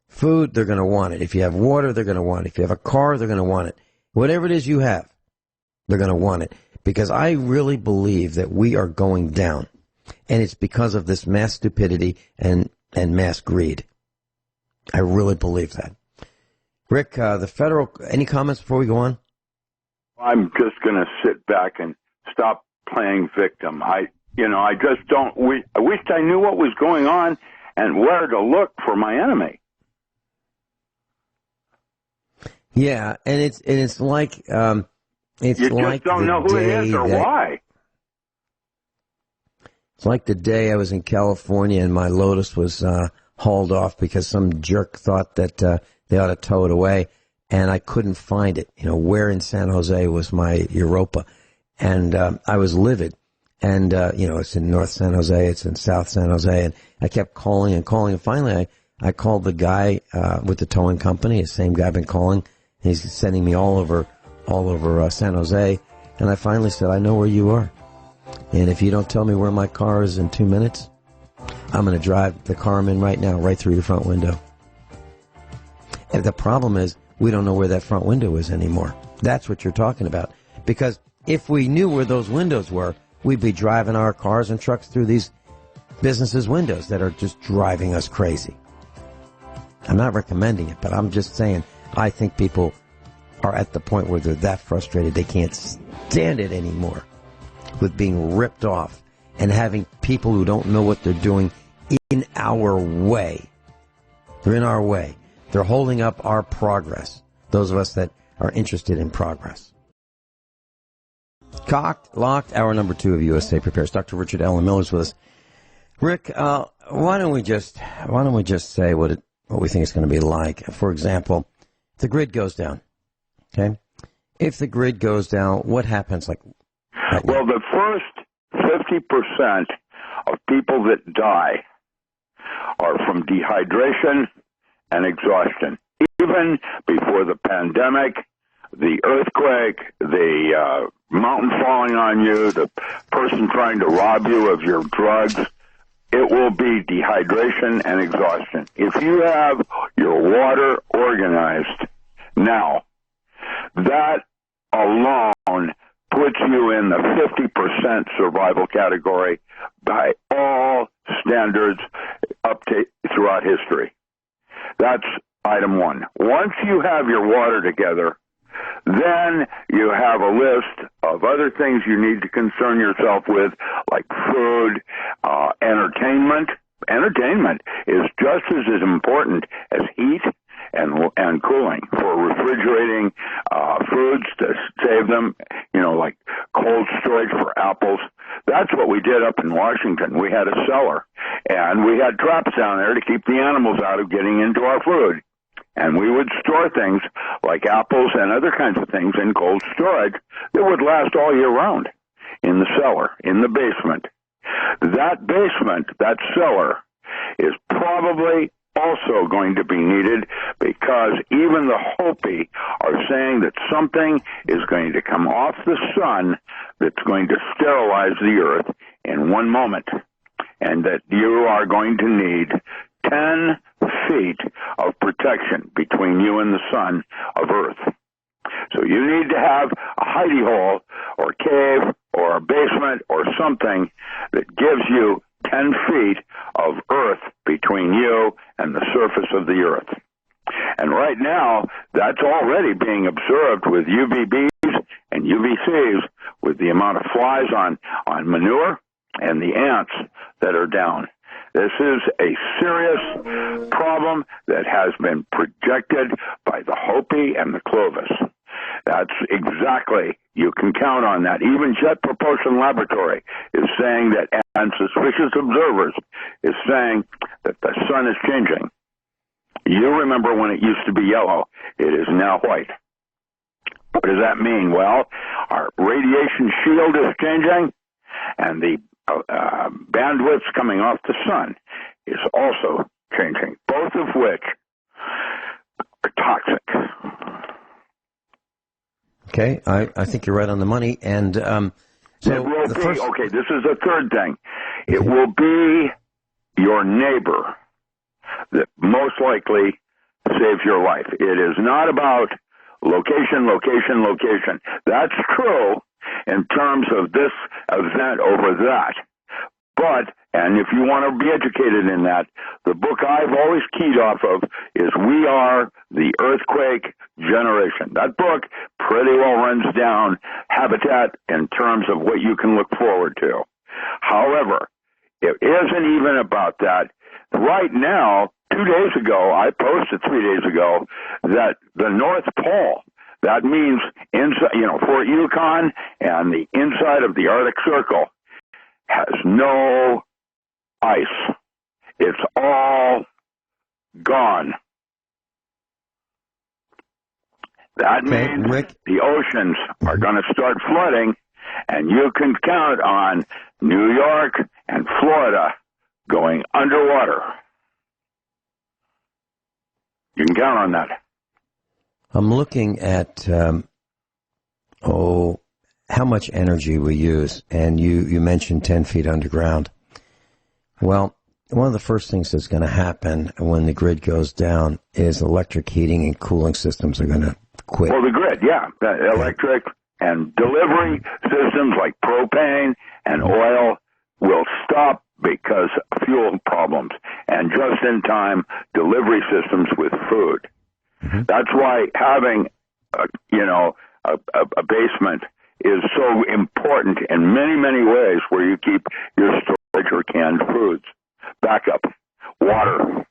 food, they're going to want it. If you have water, they're going to want it. If you have a car, they're going to want it. Whatever it is you have, they're going to want it. Because I really believe that we are going down. And it's because of this mass stupidity and mass greed. I really believe that. Rick, any comments before we go on? I'm just going to sit back and stop playing victim. I just don't. I wished I knew what was going on and where to look for my enemy. Yeah, and it's like it's you like just don't know who it is or why. It's like the day I was in California and my Lotus was hauled off because some jerk thought that they ought to tow it away, and I couldn't find it. Where in San Jose was my Europa? And I was livid. And, it's in North San Jose, it's in South San Jose, and I kept calling, and finally I called the guy with the towing company, the same guy I've been calling. He's sending me all over San Jose, and I finally said, I know where you are. And if you don't tell me where my car is in 2 minutes, I'm going to drive the car I'm in right now right through your front window. And the problem is we don't know where that front window is anymore. That's what you're talking about. Because if we knew where those windows were, we'd be driving our cars and trucks through these businesses' windows that are just driving us crazy. I'm not recommending it, but I'm just saying I think people are at the point where they're that frustrated they can't stand it anymore with being ripped off and having people who don't know what they're doing in our way. They're in our way. They're holding up our progress, those of us that are interested in progress. Cocked, locked, hour number 2 of USA Prepares. Dr. Richard Allen Miller is with us. Rick, why don't we just say what we think it's going to be like? For example, if the grid goes down. Okay, if the grid goes down, what happens? Well, the first 50% of people that die are from dehydration and exhaustion. Even before the pandemic, the earthquake, the mountain falling on you, the person trying to rob you of your drugs, it will be dehydration and exhaustion. If you have your water organized now, that alone puts you in the 50% survival category by all standards throughout history. That's item 1. Once you have your water together, then you have a list of other things you need to concern yourself with, like food, entertainment, entertainment is just as important as heat and cooling for refrigerating foods to save them, like cold storage for apples. That's what we did up in Washington. We had a cellar, and we had traps down there to keep the animals out of getting into our food. And we would store things like apples and other kinds of things in cold storage that would last all year round in the cellar, in the basement. That basement, that cellar, is probably also going to be needed because even the Hopi are saying that something is going to come off the sun that's going to sterilize the earth in one moment, and that you are going to need 10 feet of protection between you and the sun of Earth. So you need to have a hidey hole or cave or a basement or something that gives you 10 feet of Earth between you and the surface of the Earth. And right now, that's already being observed with UVBs and UVCs with the amount of flies on manure and the ants that are down. This is a serious problem that has been projected by the Hopi and the Clovis. That's exactly, you can count on that. Even Jet Propulsion Laboratory is saying that, and Suspicious Observers is saying that the sun is changing. You remember when it used to be yellow. It is now white. What does that mean? Well, our radiation shield is changing, and the bandwidths coming off the sun is also changing, both of which are toxic. Okay, I think you're right on the money. And so it will be, okay, this is a third thing. It will be your neighbor that most likely saves your life. It is not about location. That's true in terms of this event over that. But, and if you want to be educated in that, the book I've always keyed off of is We Are the Earthquake Generation. That book pretty well runs down habitat in terms of what you can look forward to. However, it isn't even about that. Right now, 2 days ago, I posted 3 days ago that the North Pole, that means inside, Fort Yukon and the inside of the Arctic Circle, has no ice. It's all gone. That means the oceans are going to start flooding, and you can count on New York and Florida going underwater. You can count on that. I'm looking at how much energy we use, and you mentioned 10 feet underground. Well, one of the first things that's going to happen when the grid goes down is electric heating and cooling systems are going to quit. Well, the grid, yeah. Electric and delivery systems like propane and oil will stop because of fuel problems and just-in-time delivery systems with food. Mm-hmm. That's why having, a basement is so important in many, many ways where you keep your storage or canned foods. Backup, water,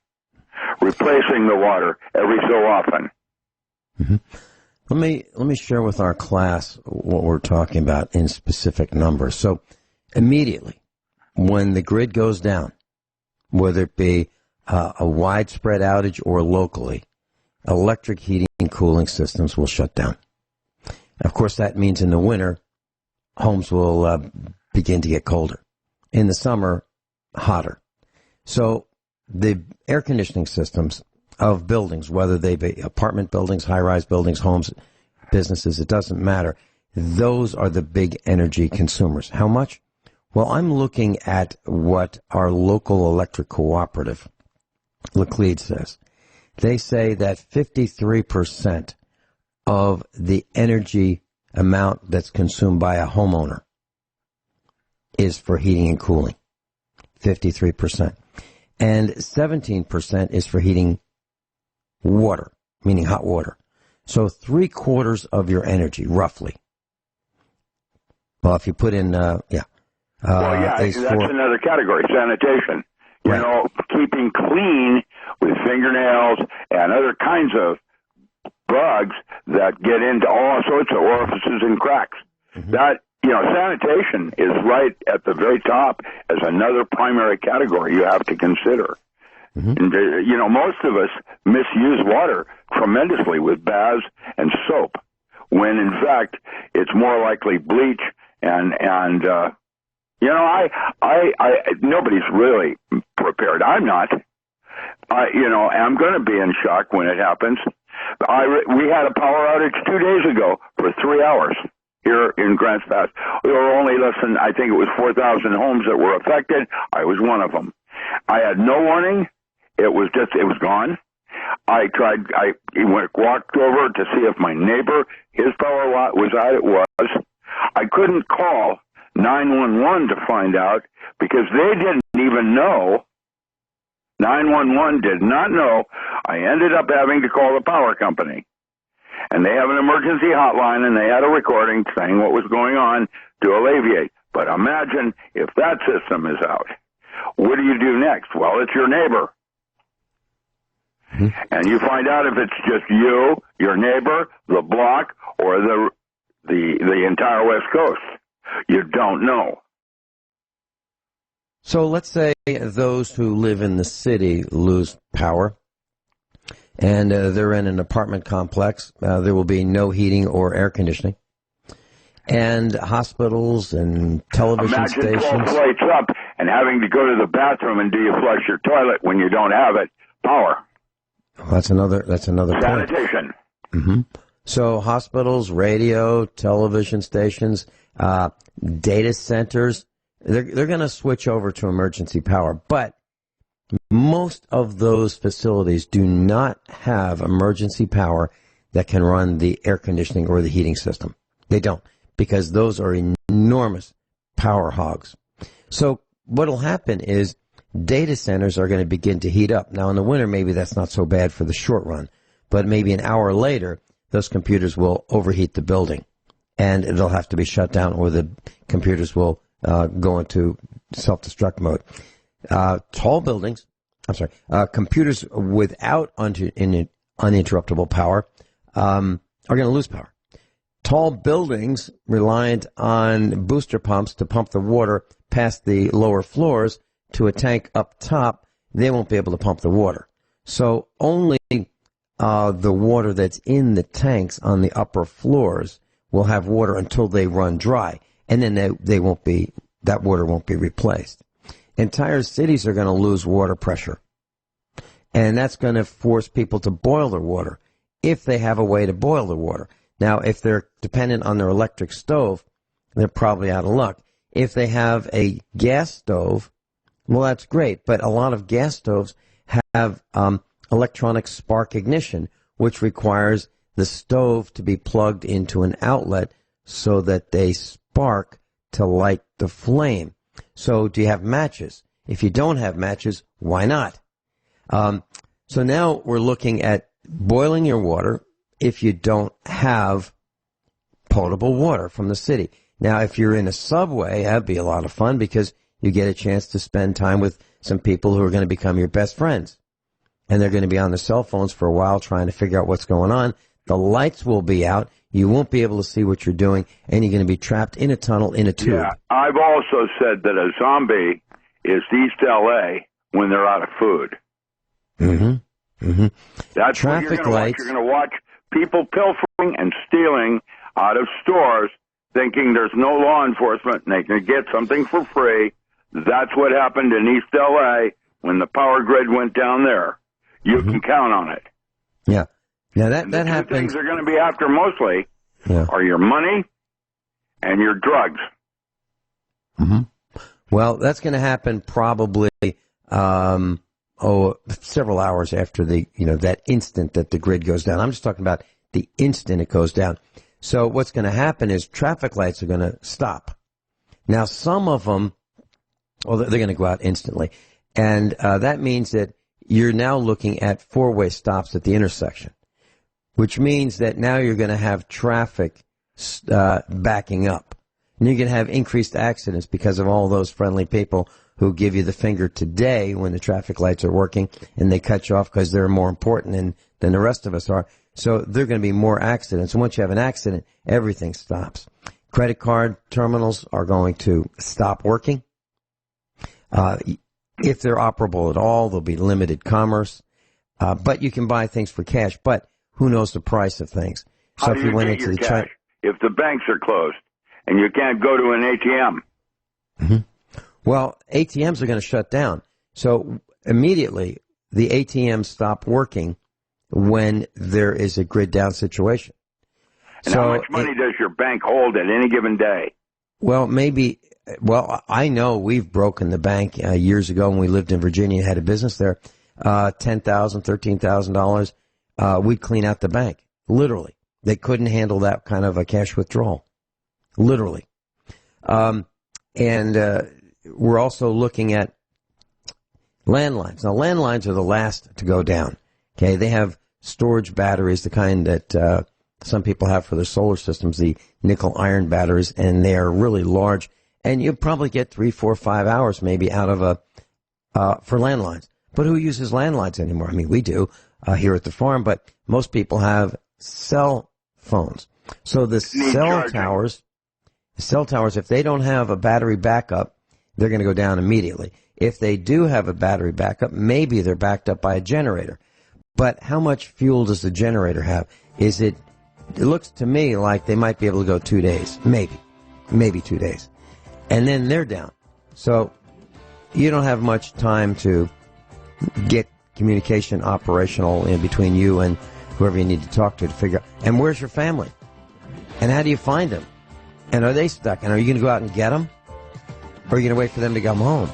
replacing the water every so often. Mm-hmm. Let me share with our class what we're talking about in specific numbers. So immediately, when the grid goes down, whether it be a widespread outage or locally, electric heating and cooling systems will shut down. Of course, that means in the winter, homes will begin to get colder. In the summer, hotter. So the air conditioning systems of buildings, whether they be apartment buildings, high-rise buildings, homes, businesses, it doesn't matter. Those are the big energy consumers. How much? Well, I'm looking at what our local electric cooperative, Laclede, says. They say that 53% of the energy amount that's consumed by a homeowner is for heating and cooling. 53%. And 17% is for heating water, meaning hot water. So 3/4 of your energy, roughly. Well, if you put in, that's another category, sanitation. You know, keeping clean with fingernails and other kinds of bugs that get into all sorts of orifices and cracks. That, you know, sanitation is right at the very top as another primary category you have to consider. And, you know, most of us misuse water tremendously with baths and soap, when in fact it's more likely bleach and you know, nobody's really prepared. I'm not. You know, I'm going to be in shock when it happens. We had a power outage 2 days ago for 3 hours here in Grants Pass. There were only less than, I think it was 4,000 homes that were affected. I was one of them. I had no warning. It was gone. I walked over to see if my neighbor, his power was out. It was. I couldn't call 911 to find out because they didn't even know. 911 did not know. I ended up having to call the power company. And they have an emergency hotline, and they had a recording saying what was going on to alleviate. But imagine if that system is out. What do you do next? Well, it's your neighbor. And you find out if it's just you, your neighbor, the block, or the entire West Coast. You don't know. So let's say those who live in the city lose power, and they're in an apartment complex. There will be no heating or air conditioning. And hospitals and television stations. Imagine 12 lights up and having to go to the bathroom and do you flush your toilet when you don't have it. Power. Well, that's another sanitation. Point. So hospitals, radio, television stations, data centers, they're going to switch over to emergency power. But most of those facilities do not have emergency power that can run the air conditioning or the heating system. They don't, because those are enormous power hogs. So what will happen is data centers are going to begin to heat up. Now, in the winter, maybe that's not so bad for the short run, but maybe an hour later, those computers will overheat the building, and they'll have to be shut down, or the computers will go into self-destruct mode. Tall buildings, computers without uninterruptible power are going to lose power. Tall buildings reliant on booster pumps to pump the water past the lower floors to a tank up top, they won't be able to pump the water. So only the water that's in the tanks on the upper floors will have water until they run dry, and then that water won't be replaced. Entire cities are going to lose water pressure, and that's going to force people to boil their water if they have a way to boil their water. Now, if they're dependent on their electric stove, they're probably out of luck. If they have a gas stove, well, that's great, but a lot of gas stoves have electronic spark ignition, which requires the stove to be plugged into an outlet so that they spark to light the flame. So do you have matches? If you don't have matches, why not? So now we're looking at boiling your water if you don't have potable water from the city. Now, if you're in a subway, that'd be a lot of fun because you get a chance to spend time with some people who are going to become your best friends. And they're going to be on their cell phones for a while trying to figure out what's going on. The lights will be out. You won't be able to see what you're doing, and you're going to be trapped in a tunnel in a tube. Yeah, I've also said that a zombie is East L.A. when they're out of food. That's traffic what you're lights. You're going to watch people pilfering and stealing out of stores, thinking there's no law enforcement and they can get something for free. That's what happened in East L.A. when the power grid went down there. You can count on it. Yeah. Now that two happens. Things they're going to be after mostly are your money and your drugs. Well, that's going to happen probably several hours after that instant that the grid goes down. I'm just talking about the instant it goes down. So what's going to happen is traffic lights are going to stop. Now, some of them, they're going to go out instantly. And that means that you're now looking at four-way stops at the intersection, which means that now you're going to have traffic backing up. And you're going to have increased accidents because of all those friendly people who give you the finger today when the traffic lights are working, and they cut you off because they're more important than the rest of us are. So there are going to be more accidents. And once you have an accident, everything stops. Credit card terminals are going to stop working. If they're operable at all, there'll be limited commerce. But you can buy things for cash. But who knows the price of things? So if you went into the cash? If the banks are closed and you can't go to an ATM. Mm-hmm. Well, ATMs are going to shut down. So immediately the ATMs stop working when there is a grid down situation. And how much money does your bank hold at any given day? Well, I know we've broken the bank years ago when we lived in Virginia and had a business there. $10,000, $13,000. We'd clean out the bank. Literally. They couldn't handle that kind of a cash withdrawal. Literally. And we're also looking at landlines. Now, landlines are the last to go down. Okay, they have storage batteries, the kind that some people have for their solar systems, the nickel iron batteries, and they are really large. And you'll probably get 3, 4, 5 hours maybe out of for landlines. But who uses landlines anymore? I mean, we do here at the farm, but most people have cell phones. So the cell towers, if they don't have a battery backup, they're going to go down immediately. If they do have a battery backup, maybe they're backed up by a generator. But how much fuel does the generator have? It looks to me like they might be able to go 2 days. Maybe 2 days. And then they're down. So you don't have much time to get communication operational in between you and whoever you need to talk to figure out. And where's your family? And how do you find them? And are they stuck? And are you going to go out and get them? Or are you going to wait for them to come home?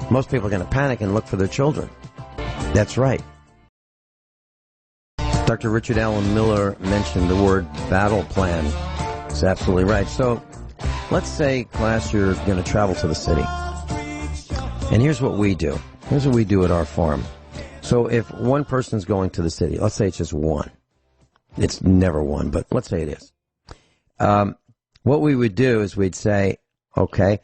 Most people are going to panic and look for their children. That's right. Dr. Richard Allen Miller mentioned the word battle plan. That's absolutely right. So let's say, class, you're going to travel to the city. And here's what we do. Here's what we do at our farm. So if one person's going to the city, let's say it's just one. It's never one, but let's say it is. What we would do is we'd say, okay,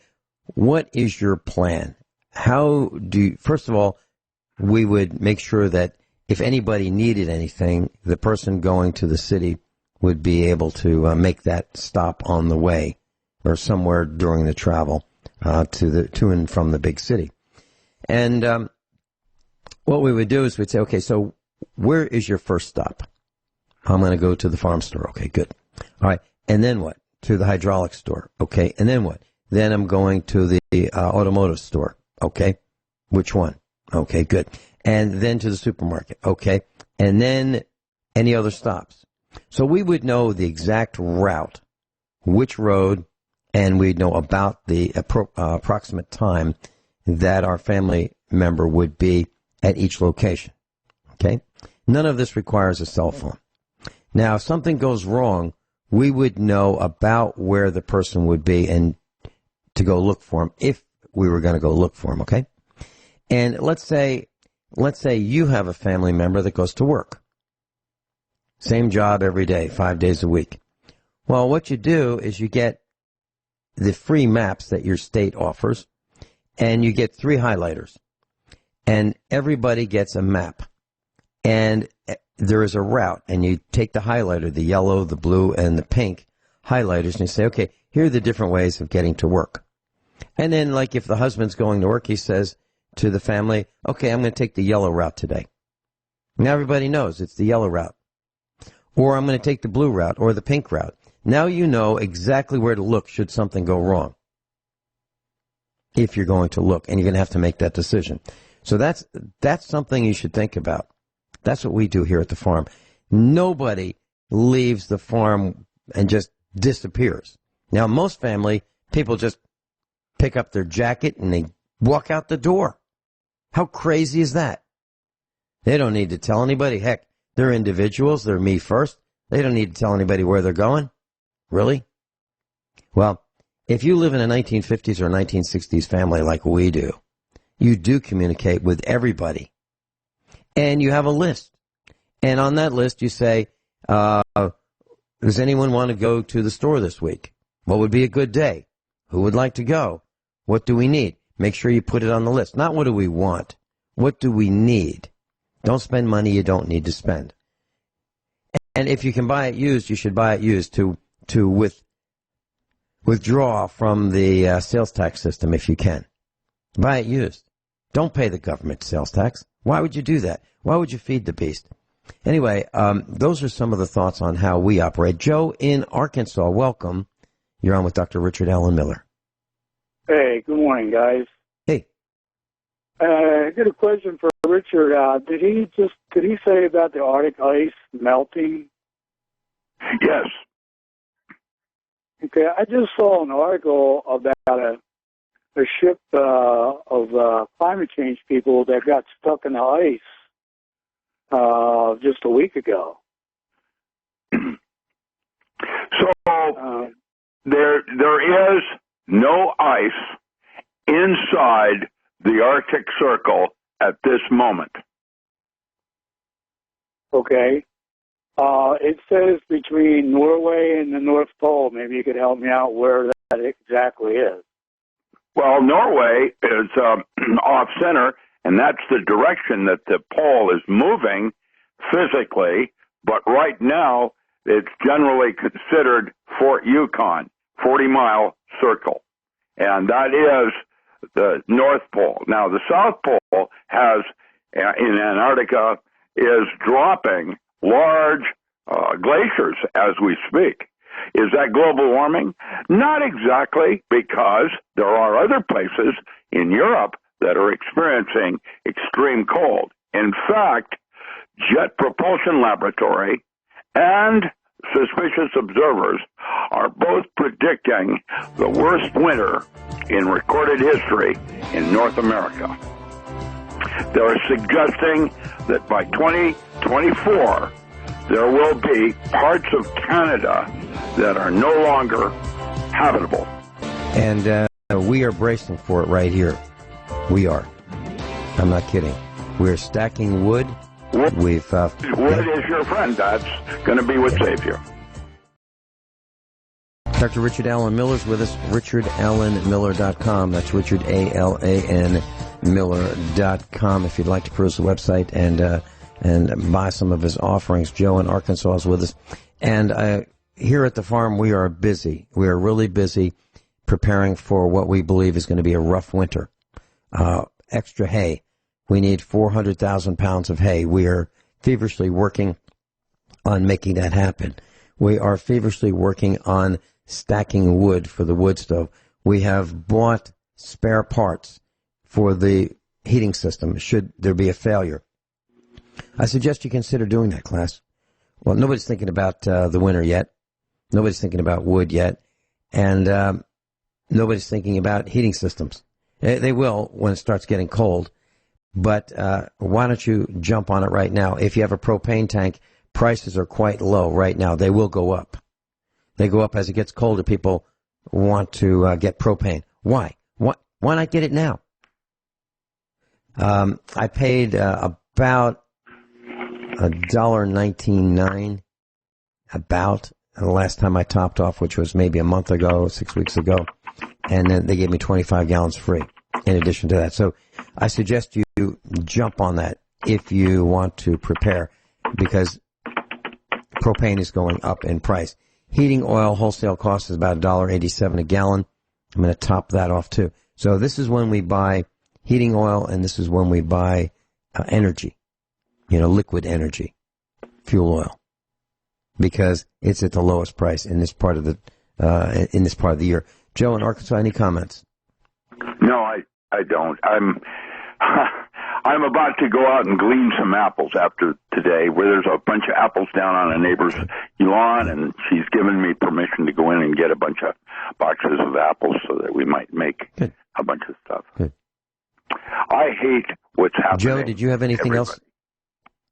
what is your plan? First of all, we would make sure that if anybody needed anything, the person going to the city would be able to make that stop on the way or somewhere during the travel to and from the big city. And what we would do is we'd say, okay, so where is your first stop? I'm going to go to the farm store. Okay, good. All right. And then what? To the hydraulic store. Okay. And then what? Then I'm going to the automotive store. Okay. Which one? Okay, good. And then to the supermarket. Okay. And then any other stops. So we would know the exact route, which road, and we'd know about the approximate time that our family member would be at each location. Okay? None of this requires a cell phone. Now, if something goes wrong, we would know about where the person would be and to go look for him if we were going to go look for him, okay? And let's say you have a family member that goes to work. Same job every day, 5 days a week. Well, what you do is you get the free maps that your state offers, and you get 3 highlighters. And everybody gets a map. And there is a route, and you take the highlighter, the yellow, the blue, and the pink highlighters, and you say, okay, here are the different ways of getting to work. And then, like, if the husband's going to work, he says to the family, okay, I'm going to take the yellow route today. Now everybody knows it's the yellow route. Or I'm going to take the blue route or the pink route. Now you know exactly where to look should something go wrong. If you're going to look, and you're going to have to make that decision. So that's something you should think about. That's what we do here at the farm. Nobody leaves the farm and just disappears. Now, most family, people just pick up their jacket and they walk out the door. How crazy is that? They don't need to tell anybody. Heck, they're individuals. They're me first. They don't need to tell anybody where they're going. Really? Well, if you live in a 1950s or 1960s family like we do, you do communicate with everybody. And you have a list. And on that list you say, does anyone want to go to the store this week? What would be a good day? Who would like to go? What do we need? make sure you put it on the list. Not what do we want, what do we need? Don't spend money you don't need to spend. And if you can buy it used, you should buy it used to withdraw from the sales tax system if you can. Buy it used. Don't pay the government sales tax. Why would you do that? Why would you feed the beast? Anyway, those are some of the thoughts on how we operate. Joe in Arkansas, welcome. You're on with Dr. Richard Allen Miller. Hey, good morning, guys. Hey. I got a question for Richard. Did he say about the Arctic ice melting? Yes. Okay, I just saw an article about a ship of climate change people that got stuck in the ice just a week ago. So there is no ice inside the Arctic Circle at this moment. Okay. It says between Norway and the North Pole. Maybe you could help me out where that exactly is. Well, Norway is off center, and that's the direction that the pole is moving physically. But right now, it's generally considered Fort Yukon, 40-mile circle. And that is the North Pole. Now, the South Pole has, in Antarctica, is dropping large glaciers as we speak. Is that global warming? Not exactly, because there are other places in Europe that are experiencing extreme cold. In fact, Jet Propulsion Laboratory and suspicious observers are both predicting the worst winter in recorded history in North America. They are suggesting that by 2024, there will be parts of Canada that are no longer habitable. And we are bracing for it right here. We are. I'm not kidding. We're stacking wood. Wood is your friend. That's going to be what saves you. Dr. Richard Allen Miller's with us. RichardAllenMiller.com. That's Richard, A-L-A-N, Miller.com. If you'd like to peruse the website and buy some of his offerings. Joe in Arkansas is with us. And here at the farm, we are busy. We are really busy preparing for what we believe is going to be a rough winter. Extra hay. We need 400,000 pounds of hay. We are feverishly working on making that happen. We are feverishly working on stacking wood for the wood stove. We have bought spare parts for the heating system should there be a failure. I suggest you consider doing that, class. Well, nobody's thinking about the winter yet. Nobody's thinking about wood yet. And nobody's thinking about heating systems. They will when it starts getting cold. But why don't you jump on it right now? If you have a propane tank, prices are quite low right now. They will go up. They go up as it gets colder. People want to get propane. Why? Why not get it now? I paid about $1.99 about the last time I topped off, which was maybe a month ago, 6 weeks ago. And then they gave me 25 gallons free in addition to that. So I suggest you jump on that if you want to prepare, because propane is going up in price. Heating oil wholesale cost is about $1.87 a gallon. I'm going to top that off too. So this is when we buy heating oil, and this is when we buy energy, liquid energy, fuel oil, because it's at the lowest price in this part of the year. Joe in Arkansas, any comments? No, I don't. I'm about to go out and glean some apples after today, where there's a bunch of apples down on a neighbor's lawn, and she's given me permission to go in and get a bunch of boxes of apples so that we might make a bunch of stuff. Good. I hate what's happening. Joe, did you have anything else?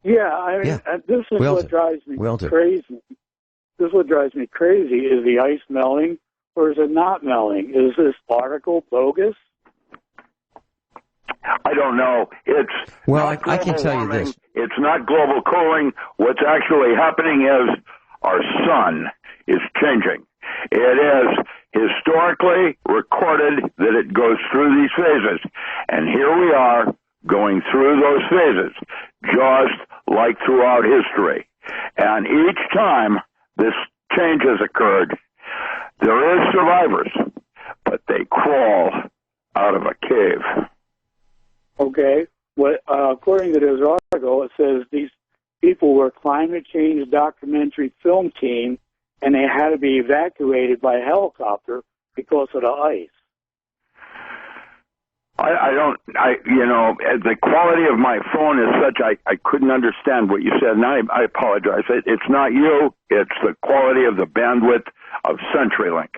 Yeah, this is what drives me crazy. This is what drives me crazy. Is the ice melting or is it not melting? Is this article bogus? I don't know. I can tell you this. It's not global cooling. What's actually happening is our sun is changing. It is historically recorded that it goes through these phases. And here we are going through those phases, just like throughout history. And each time this change has occurred, there is survivors, but they crawl out of a cave. Okay. Well, according to this article, it says these people were climate change documentary film team, and they had to be evacuated by helicopter because of the ice. The quality of my phone is such, I couldn't understand what you said, and I apologize. It's not you, it's the quality of the bandwidth of CenturyLink.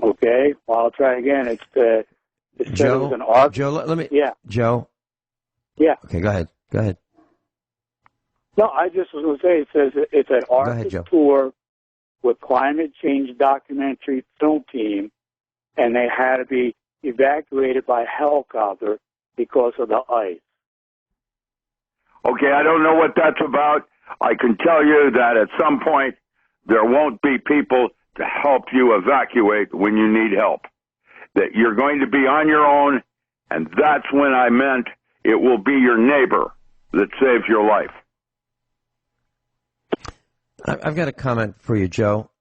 Okay, well, I'll try again. It Joe, was an arc. Joe, let me. Yeah. Joe. Yeah. Okay, go ahead. Go ahead. No, I just was going to say, it says it's an Arctic tour with climate change documentary film team, and they had to be evacuated by helicopter because of the ice. Okay, I don't know what that's about. I can tell you that at some point there won't be people to help you evacuate when you need help. That you're going to be on your own, and that's when I meant it will be your neighbor that saves your life. I've got a comment for you, Joe.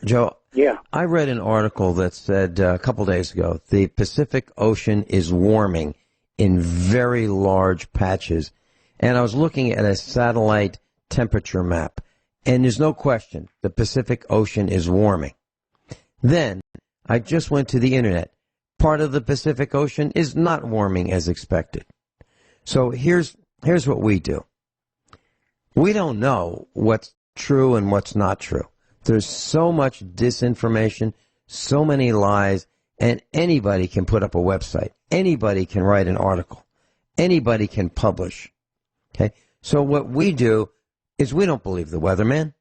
Joe, yeah. I read an article that said a couple days ago, the Pacific Ocean is warming in very large patches. And I was looking at a satellite temperature map, and there's no question the Pacific Ocean is warming. Then I just went to the internet. Part of the Pacific Ocean is not warming as expected. So here's what we do. We don't know what's true and what's not true. There's so much disinformation, so many lies, and anybody can put up a website. Anybody can write an article. Anybody can publish. Okay? So what we do is we don't believe the weatherman.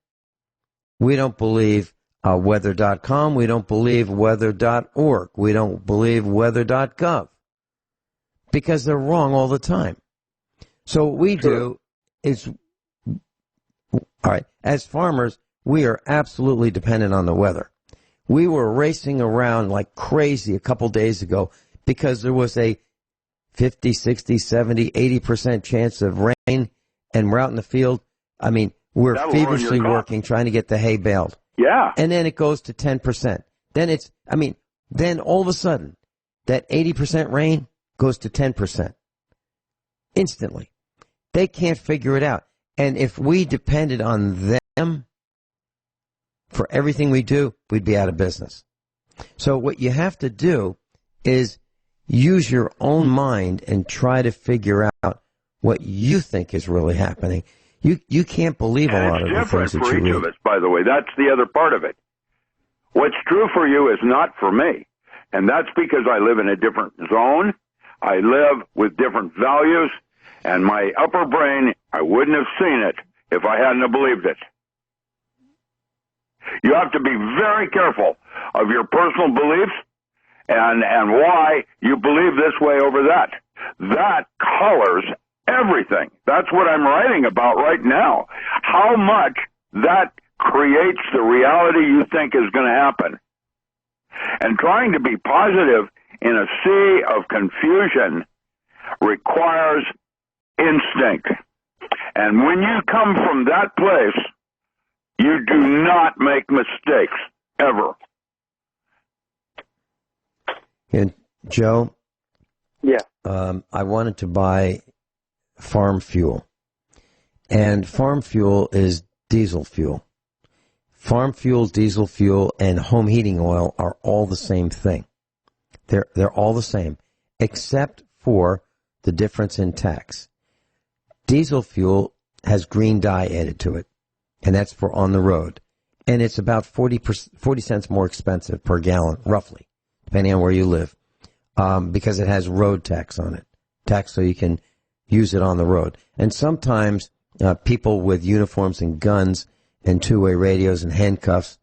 We don't believe weather.com. We don't believe weather.org. We don't believe weather.gov. Because they're wrong all the time. So what we do is, all right, as farmers, we are absolutely dependent on the weather. We were racing around like crazy a couple days ago because there was a 50, 60, 70, 80% chance of rain, and we're out in the field. I mean, we're feverishly working, trying to get the hay baled. Yeah. And then it goes to 10%. Then all of a sudden, that 80% rain goes to 10%. Instantly. They can't figure it out. And if we depended on them for everything we do, we'd be out of business. So what you have to do is use your own mind and try to figure out what you think is really happening. You can't believe a lot of the things that you read. It's different for each of us, by the way. That's the other part of it. What's true for you is not for me. And that's because I live in a different zone. I live with different values. And my upper brain, I wouldn't have seen it if I hadn't have believed it. You have to be very careful of your personal beliefs and why you believe this way over that. That colors everything. That's what I'm writing about right now. How much that creates the reality you think is going to happen. And trying to be positive in a sea of confusion requires instinct. And when you come from that place, you do not make mistakes, ever. And Joe? Yeah. I wanted to buy farm fuel. And farm fuel is diesel fuel. Farm fuel, diesel fuel, and home heating oil are all the same thing. They're all the same, except for the difference in tax. Diesel fuel has green dye added to it, and that's for on the road. And it's about 40 cents more expensive per gallon, roughly, depending on where you live, because it has road tax on it. Tax so you can use it on the road. And sometimes people with uniforms and guns and two-way radios and handcuffs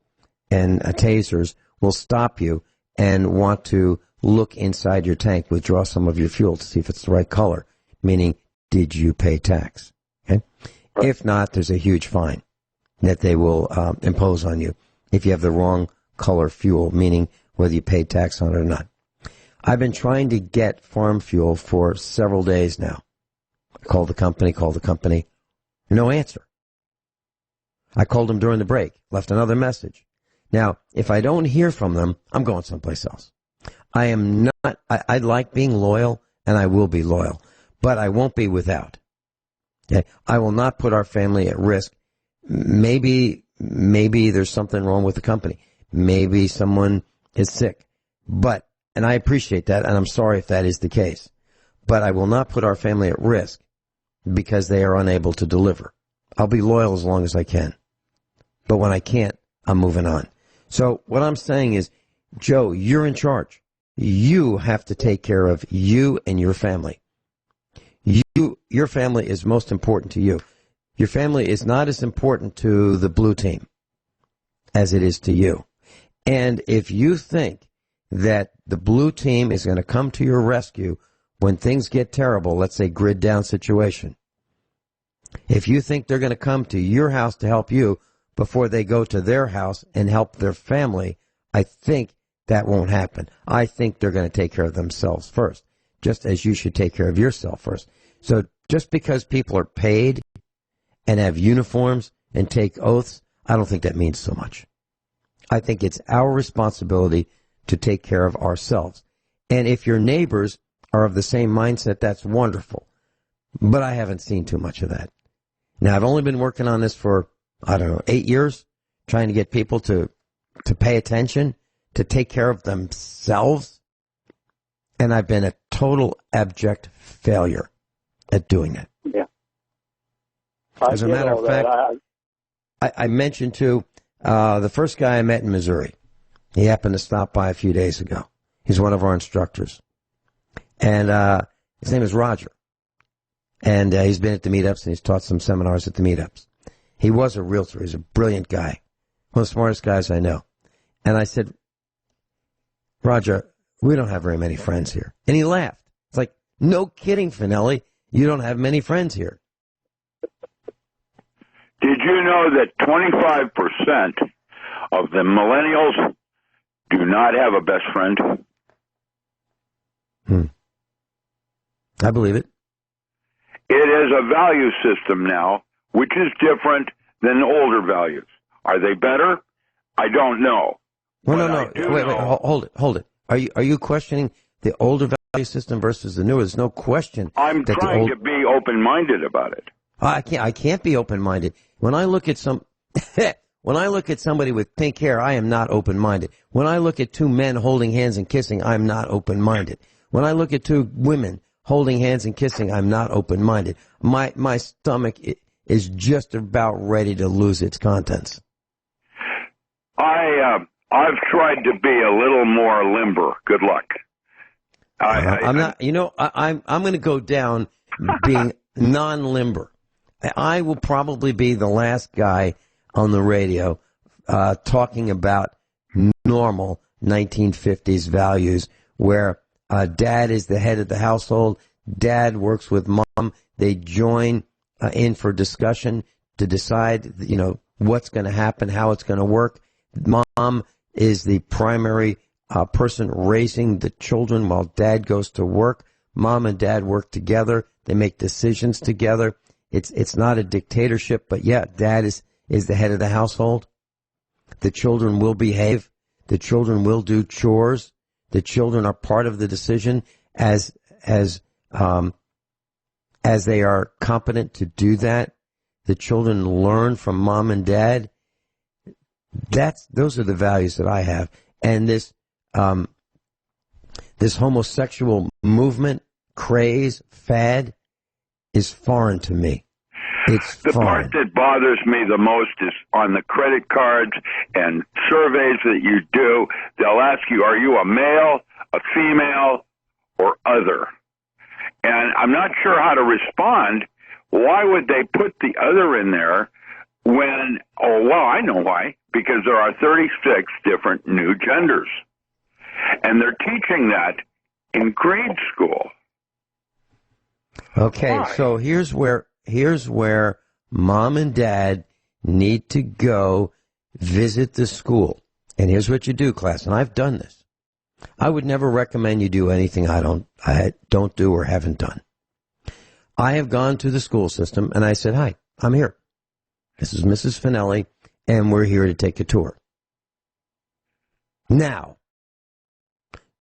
and tasers will stop you and want to look inside your tank, withdraw some of your fuel to see if it's the right color, meaning, did you pay tax? Okay? If not, there's a huge fine that they will impose on you. if you have the wrong color fuel, meaning whether you pay tax on it or not. I've been trying to get farm fuel for several days now. I called the company, no answer. I called them during the break, left another message. Now, if I don't hear from them, I'm going someplace else. I am not, I like being loyal, and I will be loyal, but I won't be without. Okay? I will not put our family at risk. Maybe there's something wrong with the company. Maybe someone is sick. And I appreciate that, and I'm sorry if that is the case. But I will not put our family at risk because they are unable to deliver. I'll be loyal as long as I can. But when I can't, I'm moving on. So what I'm saying is, Joe, you're in charge. You have to take care of you and your family. Your family is most important to you. Your family is not as important to the blue team as it is to you. And if you think that the blue team is going to come to your rescue when things get terrible, let's say grid down situation, if you think they're going to come to your house to help you before they go to their house and help their family, I think that won't happen. I think they're going to take care of themselves first, just as you should take care of yourself first. So just because people are paid and have uniforms and take oaths, I don't think that means so much. I think it's our responsibility to take care of ourselves. And if your neighbors are of the same mindset, that's wonderful. But I haven't seen too much of that. Now, I've only been working on this for, 8 years, trying to get people to pay attention, to take care of themselves. And I've been a total abject failure at doing it. Yeah. As a matter of fact, I mentioned to the first guy I met in Missouri. He happened to stop by a few days ago. He's one of our instructors. And his name is Roger. And he's been at the meetups, and he's taught some seminars at the meetups. He was a realtor. He's a brilliant guy. One of the smartest guys I know. And I said, Roger, we don't have very many friends here. And he laughed. It's like, no kidding, Finelli. You don't have many friends here. Did you know that 25% of the millennials do not have a best friend? I believe it. It is a value system now, which is different than older values. Are they better? I don't know. Well, no. Wait, hold it. Are you questioning the older value system versus the newer? There's no question. I'm trying to be open-minded about it. I can't be open-minded. When I look at somebody with pink hair, I am not open-minded. When I look at two men holding hands and kissing, I'm not open-minded. When I look at two women holding hands and kissing, I'm not open-minded. My stomach is just about ready to lose its contents. I've tried to be a little more limber. Good luck. I'm not. I'm going to go down being non-limber. I will probably be the last guy on the radio talking about normal 1950s values where dad is the head of the household, dad works with mom, they join in for discussion to decide, what's going to happen, how it's going to work. Mom is the primary person raising the children while dad goes to work. Mom and dad work together. They make decisions together. It's not a dictatorship, but yeah, dad is the head of the household. The children will behave. The children will do chores. The children are part of the decision as they are competent to do that. The children learn from mom and dad. Those are the values that I have. And this homosexual movement, craze, fad is foreign to me. It's the foreign. part that bothers me the most is on the credit cards and surveys that you do. They'll ask you, are you a male, a female, or other? And I'm not sure how to respond. Why would they put the other in there when, I know why. Because there are 36 different new genders. And they're teaching that in grade school. Okay, Why? so here's where mom and dad need to go visit the school. And here's what you do, class, and I've done this. I would never recommend you do anything I don't do or haven't done. I have gone to the school system and I said, hi, I'm here. This is Mrs. Finelli, and we're here to take a tour. Now,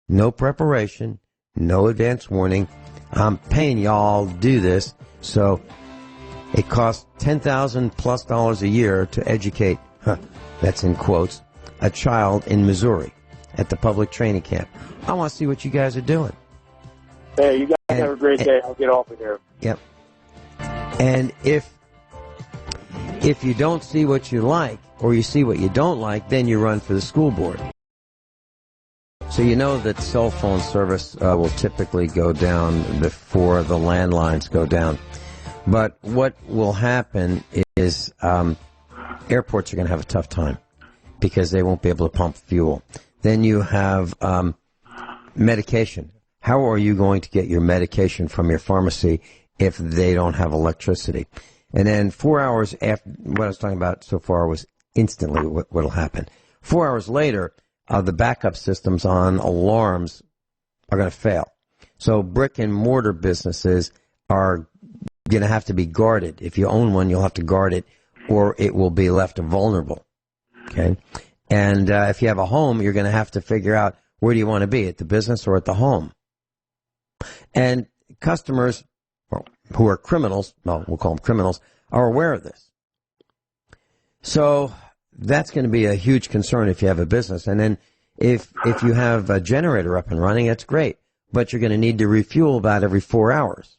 no preparation, no advance warning. I'm paying y'all to do this, so it costs $10,000+ a year to educate, that's in quotes, a child in Missouri at the public training camp. I want to see what you guys are doing. Hey, you guys have a great day. I'll get off of here. Yep. And if you don't see what you like, or you see what you don't like, then you run for the school board. So you know that cell phone service will typically go down before the landlines go down. But what will happen is airports are going to have a tough time because they won't be able to pump fuel. Then you have medication. How are you going to get your medication from your pharmacy if they don't have electricity? And then 4 hours after, what I was talking about so far was instantly what will happen. 4 hours later, the backup systems on alarms are going to fail. So brick and mortar businesses are going to have to be guarded. If you own one, you'll have to guard it, or it will be left vulnerable. Okay? And if you have a home, you're going to have to figure out where do you want to be, at the business or at the home. And customers, who are criminals, well, we'll call them criminals, are aware of this. So that's going to be a huge concern if you have a business. And then if you have a generator up and running, that's great. But you're going to need to refuel about every 4 hours.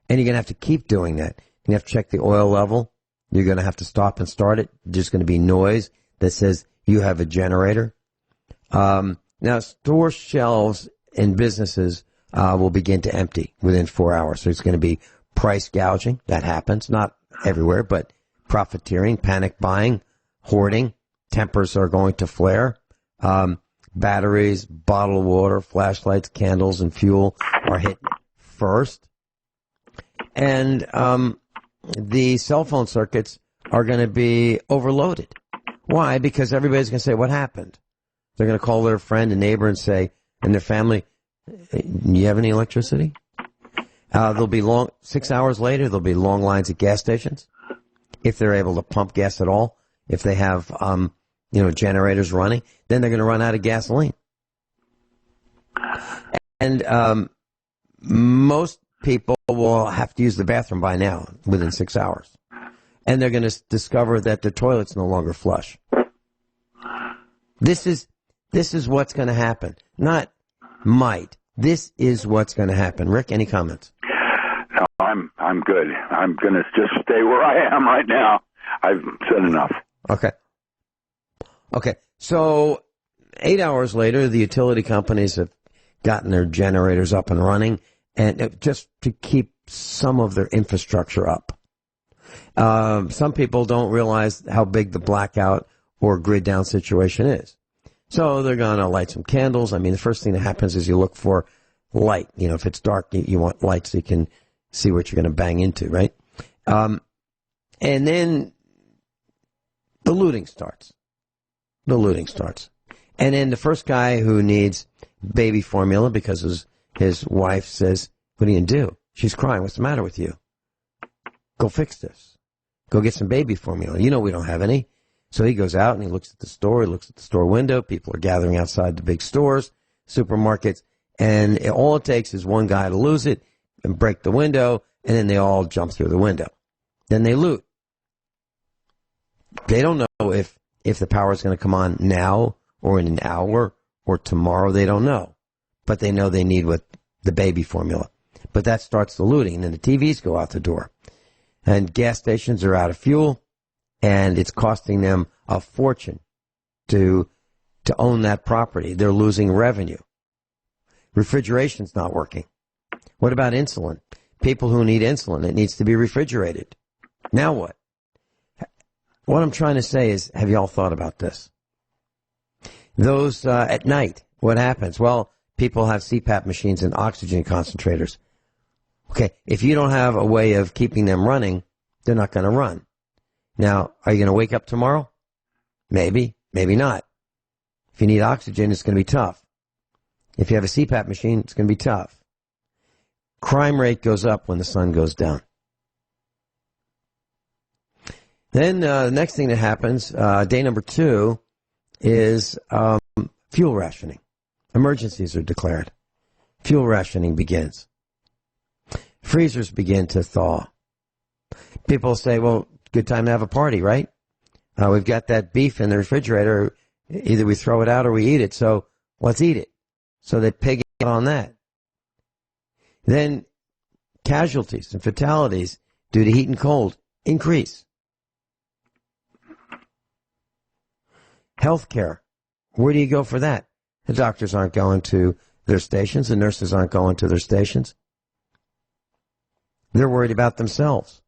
And you're going to have to keep doing that. You have to check the oil level. You're going to have to stop and start it. There's going to be noise that says you have a generator. Now, store shelves in businesses will begin to empty within 4 hours. So it's going to be price gouging. That happens. Not everywhere, but profiteering, panic buying, hoarding. Tempers are going to flare. Batteries, bottled water, flashlights, candles, and fuel are hit first. And the cell phone circuits are going to be overloaded. Why? Because everybody's going to say, what happened? They're going to call their friend and neighbor and say, and their family, you have any electricity? There'll be 6 hours later, there'll be long lines at gas stations, if they're able to pump gas at all. If they have, generators running, then they're going to run out of gasoline. And most people will have to use the bathroom by now, within 6 hours. And they're going to discover that the toilet's no longer flush. This is what's going to happen. Not might. This is what's going to happen. Rick, any comments? No, I'm good. I'm going to just stay where I am right now. I've said enough. Okay. So 8 hours later, the utility companies have gotten their generators up and running, and just to keep some of their infrastructure up. Some people don't realize how big the blackout or grid down situation is. So they're going to light some candles. I mean, the first thing that happens is you look for light. If it's dark, you want light so you can see what you're going to bang into, right? And then the looting starts. And then the first guy who needs baby formula because his wife says, what are you going to do? She's crying. What's the matter with you? Go fix this. Go get some baby formula. We don't have any. So he goes out and he looks at the store. He looks at the store window. People are gathering outside the big stores, supermarkets. And all it takes is one guy to lose it and break the window, and then they all jump through the window. Then they loot. They don't know if the power is going to come on now or in an hour or tomorrow. They don't know. But they know they need the baby formula. But that starts the looting. And then the TVs go out the door. And gas stations are out of fuel. And it's costing them a fortune to own that property. They're losing revenue. Refrigeration's not working. What about insulin? People who need insulin, it needs to be refrigerated. Now what? What I'm trying to say is, have you all thought about this? Those at night, what happens? Well, people have CPAP machines and oxygen concentrators. Okay, if you don't have a way of keeping them running, they're not going to run. Now, are you going to wake up tomorrow? Maybe, maybe not. If you need oxygen, it's going to be tough. If you have a CPAP machine, it's going to be tough. Crime rate goes up when the sun goes down. Then the next thing that happens, day number 2, is fuel rationing. Emergencies are declared. Fuel rationing begins. Freezers begin to thaw. People say, well, good time to have a party, right? We've got that beef in the refrigerator. Either we throw it out or we eat it, so let's eat it. So they pig out on that. Then casualties and fatalities due to heat and cold increase. Healthcare. Where do you go for that? The doctors aren't going to their stations. The nurses aren't going to their stations. They're worried about themselves.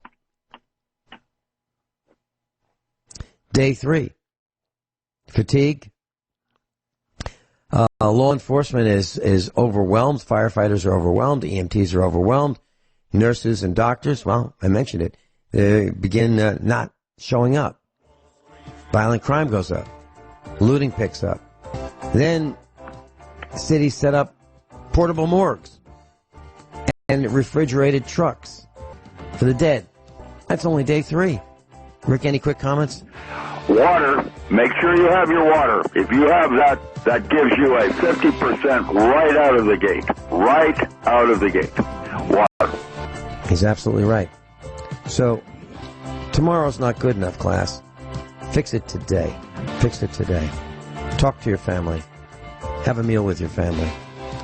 Day 3. Fatigue. Law enforcement is overwhelmed. Firefighters are overwhelmed. EMTs are overwhelmed. Nurses and doctors, well, I mentioned it, they begin not showing up. Violent crime goes up. Looting picks up. Then cities set up portable morgues and refrigerated trucks for the dead. That's only day 3. Rick, any quick comments? Water, make sure you have your water. If you have that, that gives you a 50% right out of the gate. Right out of the gate. Water. He's absolutely right. So, tomorrow's not good enough, class. Fix it today. Fix it today. Talk to your family. Have a meal with your family.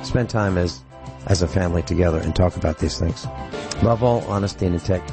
Spend time as a family together and talk about these things. Above all, honesty and integrity.